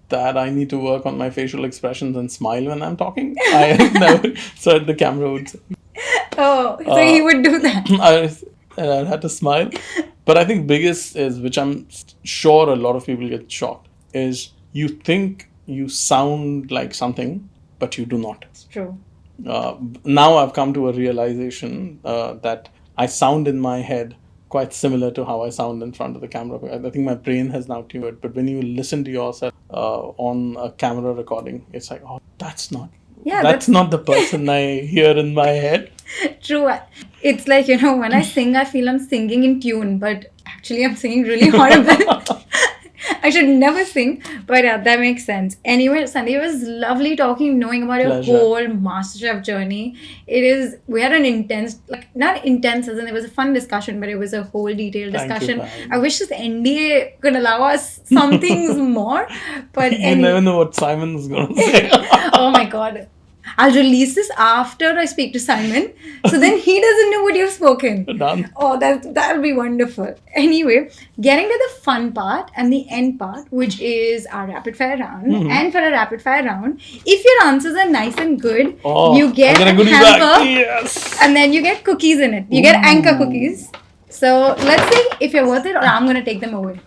That I need to work on my facial expressions and smile when I'm talking. I never so the camera would say, Oh, so he would do that. I had to smile. But I think biggest is, which I'm sure a lot of people get shocked, is you think you sound like something, but you do not. It's true. Now I've come to a realization that I sound in my head quite similar to how I sound in front of the camera. I think my brain has now tuned it. But when you listen to yourself on a camera recording, it's like, oh, that's not the person I hear in my head. True. It's like, when I sing, I feel I'm singing in tune, but actually I'm singing really horrible. I should never sing, but yeah, that makes sense. Anyway, Sandeep, it was lovely knowing about your Pleasure. whole MasterChef journey. We had an intense, not intense as in it was a fun discussion, but it was a whole detailed Thank you discussion. for having me. I wish this NDA could allow us some things more, but You never know what Simon's going to say. oh my god. I'll release this after I speak to Simon. So then he doesn't know what you've spoken. Done. Oh, that'll be wonderful. Anyway, getting to the fun part and the end part, which is our rapid fire round. Mm-hmm. And for a rapid fire round, if your answers are nice and good, Oh, you get I a a goodie hamper bag. Yes. and then you get cookies in it. You get anchor cookies. So let's see if you're worth it or I'm going to take them away.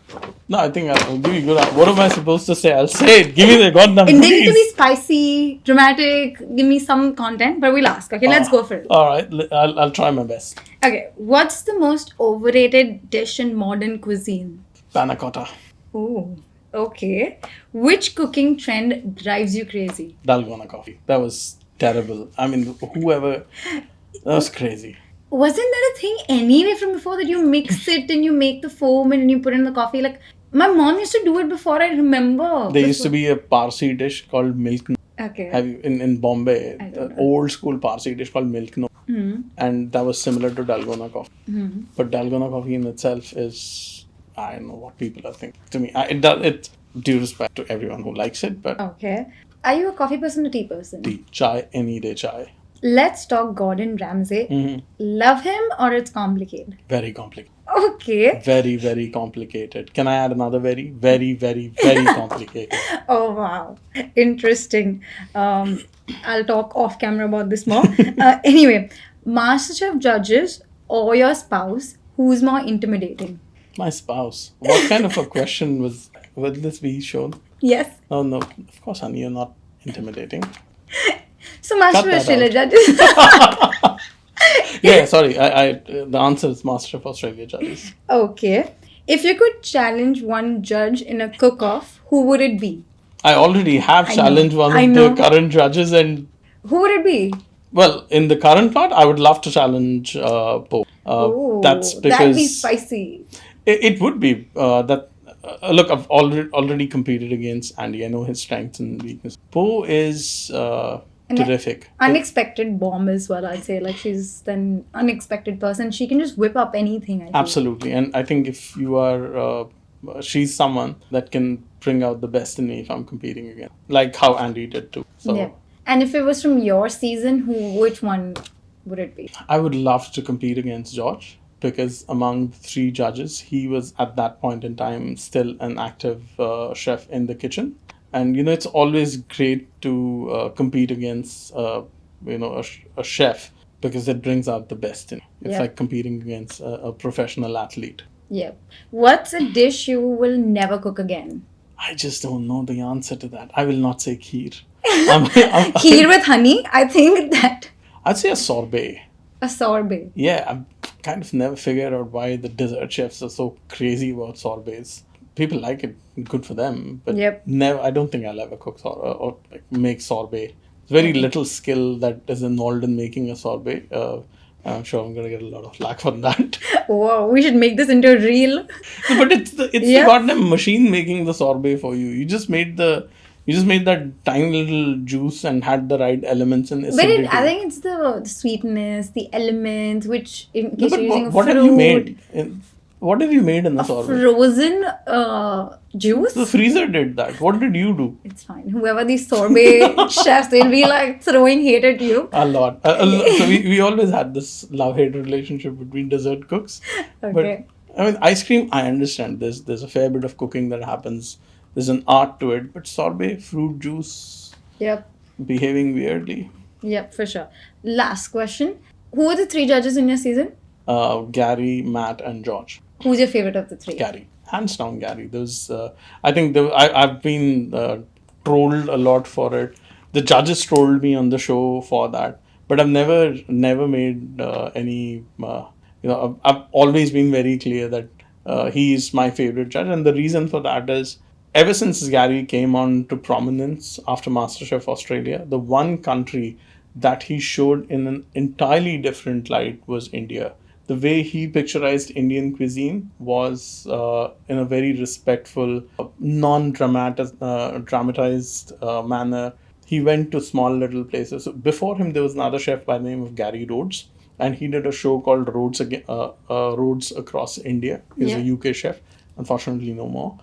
No, I think I'll give you good. What am I supposed to say? I'll say it. Give me the goddamn And they need to be cookies. spicy, dramatic, give me some content, but we'll ask. Okay, let's go for it. All right, I'll try my best. Okay, what's the most overrated dish in modern cuisine? Panna cotta, Oh, okay. Which cooking trend drives you crazy? dalgona coffee. That was terrible. I mean, that was crazy. Wasn't that a thing anyway from before that you mix it and you make the foam and you put it in the coffee? Like, my mom used to do it before, I remember. There used to be a Parsi dish called milk. Okay. Have you in Bombay? I don't know. Old school Parsi dish called milk no, and that was similar to dalgona coffee. But dalgona coffee in itself is, I don't know what people are thinking. To me, it due respect to everyone who likes it, but Okay. Are you a coffee person or tea person? tea, chai, any day chai. Let's talk Gordon Ramsay. Mm-hmm. Love him or it's complicated? Very complicated. Okay. Very, very complicated. Can I add another very, very, very, very complicated? Oh wow, interesting. I'll talk off camera about this more. Anyway, MasterChef judges or your spouse, who's more intimidating? My spouse. What kind of a question will this be shown? Yes. Oh no, of course, honey, you're not intimidating. So MasterChef that Australia out. judges. Yeah, sorry. I the answer is MasterChef Australia judges. Okay. If you could challenge one judge in a cook-off, who would it be? I already have I challenged know, one I of know. the current judges, and Who would it be? well, in the current lot, I would love to challenge Poe. Oh, That's that'd be because spicy. it would be that. Look, I've already competed against Andy. I know his strengths and weaknesses. Poe is terrific. Unexpected bomb as well, I'd say. Like, she's an unexpected person. She can just whip up anything, I feel. Absolutely, and I think if you are, she's someone that can bring out the best in me if I'm competing again, like how Andy did too. So Yeah. And if it was from your season, which one would it be? I would love to compete against George because among the three judges, he was at that point in time still an active chef in the kitchen. And it's always great to compete against a chef because it brings out the best in you. It's Yeah. like competing against a professional athlete. Yeah. What's a dish you will never cook again? I just don't know the answer to that. I will not say kheer. I'm- Kheer with honey? I think that I'd say a sorbet. a sorbet. Yeah, I've kind of never figured out why the dessert chefs are so crazy about sorbets. People like it, good for them, but Yep. never. I don't think I'll ever cook or like make sorbet. There's very little skill that is involved in making a sorbet. I'm sure I'm gonna get a lot of flack for that. Whoa, we should make this into a reel. But it's the Yeah. goddamn machine making the sorbet for you. You just made that tiny little juice and had the right elements and But acidity. I think it's the sweetness, the elements, which in No, case but you're using what a have you fruit, made? What have you made in the sorbet? frozen juice. The freezer did that. What did you do? It's fine. Whoever these sorbet chefs, they'll be like throwing hate at you. A lot. So we always had this love-hate relationship between dessert cooks. Okay. But I mean, ice cream, I understand. There's a fair bit of cooking that happens. There's an art to it. But sorbet, fruit juice, Yep. behaving weirdly. Yep, for sure. Last question. Who are the three judges in your season? Gary, Matt, and George. Who's your favorite of the three? Gary, hands down, Gary. I think I've been trolled a lot for it. The judges trolled me on the show for that, but I've never made any. I've always been very clear that he is my favorite judge, and the reason for that is ever since Gary came on to prominence after MasterChef Australia, the one country that he showed in an entirely different light was India. The way he picturized Indian cuisine was in a very respectful, dramatized manner. He went to small little places. So before him, there was another chef by the name of Gary Rhodes, and he did a show called Rhodes Across India. He's Yeah. a UK chef, unfortunately no more.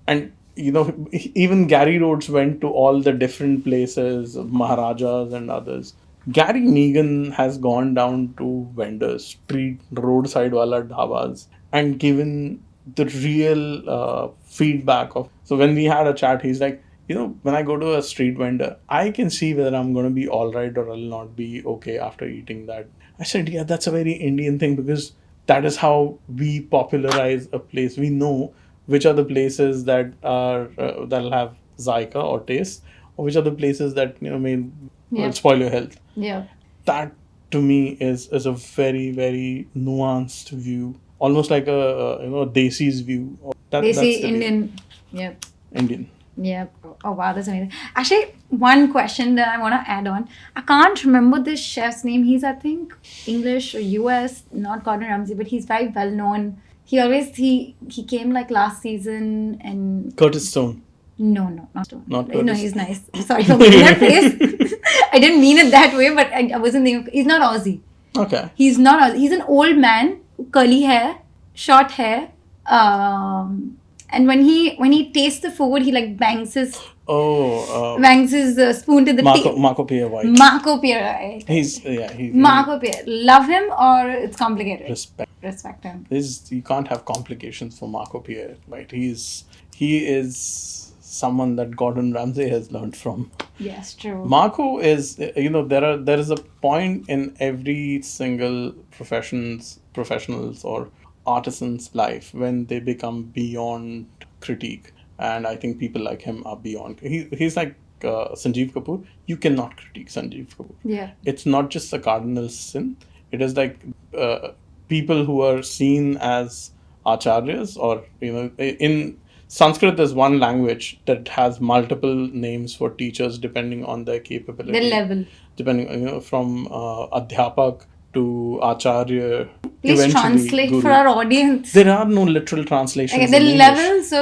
And even Gary Rhodes went to all the different places, Maharajas and others. Gary Megan has gone down to vendors, street, roadside wala dhabas, and given the real feedback of. So when we had a chat, he's like, when I go to a street vendor, I can see whether I'm going to be all right or I'll not be okay after eating that. I said, yeah, that's a very Indian thing because that is how we popularize a place. We know which are the places that are that'll have zaika or taste, or which are the places that may Yeah. spoil your health. Yeah. That to me is a very, very nuanced view, almost like a Desi's view. They That's say the Indian. Yep. Indian. Yep. Oh wow, that's amazing. Actually, one question that I want to add on. I can't remember this chef's name. He's, I think, English or US, not Gordon Ramsay, but he's very well known. He came like last season and Curtis Stone. no, not Stone. Not No, Curtis. he's nice. Sorry for making that face. I didn't mean it that way, but I wasn't thinking. He's not Aussie. Okay. He's not Aussie. He's an old man, curly hair, short hair. And when he tastes the food, he like bangs his spoon to the teeth. Marco Pierre White. Marco Pierre. He's Marco Pierre. Love him or it's complicated? Respect him. You can't have complications for Marco Pierre White. He is someone that Gordon Ramsay has learned from. Yes, true. Marco is, there is a point in every single professional's or artisan's life when they become beyond critique, and I think people like him are beyond. He's like Sanjeev Kapoor. You cannot critique Sanjeev Kapoor. Yeah. It's not just a cardinal sin. It is like people who are seen as acharyas, or in Sanskrit is one language that has multiple names for teachers depending on their capability. The level. Depending, from adhyapak to acharya. Please translate guru. for our audience. There are no literal translations. Okay, the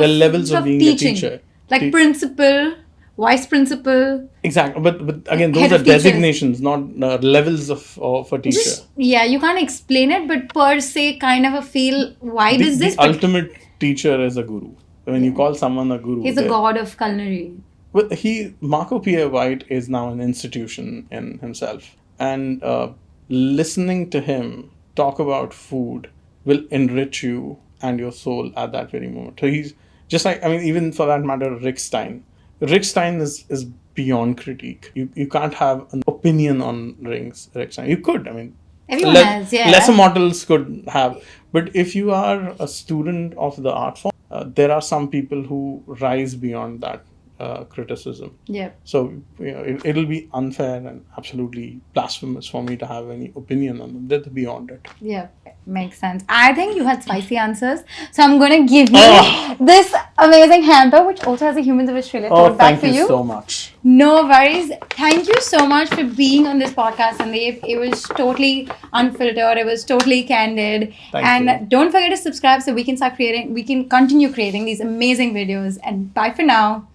levels of being teaching. a teacher. Like principal, vice principal. Exactly, but again, those Head are of teachers. designations, not levels of a teacher. You can't explain it, but per se, kind of a feel. Why does this? The ultimate teacher is a guru. When you call someone a guru, He's a god of culinary. But Marco Pierre White is now an institution in himself, and listening to him talk about food will enrich you and your soul at that very moment. So he's just like, even for that matter, Rick Stein. Rick Stein is beyond critique. You can't have an opinion on Rick Stein. You could, Everyone has, yeah. Lesser mortals could have. But if you are a student of the art form, there are some people who rise beyond that criticism. Yeah. So it'll be unfair and absolutely blasphemous for me to have any opinion on them. They're beyond it. Yeah, makes sense. I think you had spicy answers, so I'm gonna give you this amazing hamper, which also has a Humans of Australia tote bag for you. Thank you so much. No worries. Thank you so much for being on this podcast, Sandeep. It was totally unfiltered. It was totally candid. Thank you. Don't forget to subscribe so we can continue creating these amazing videos. And bye for now.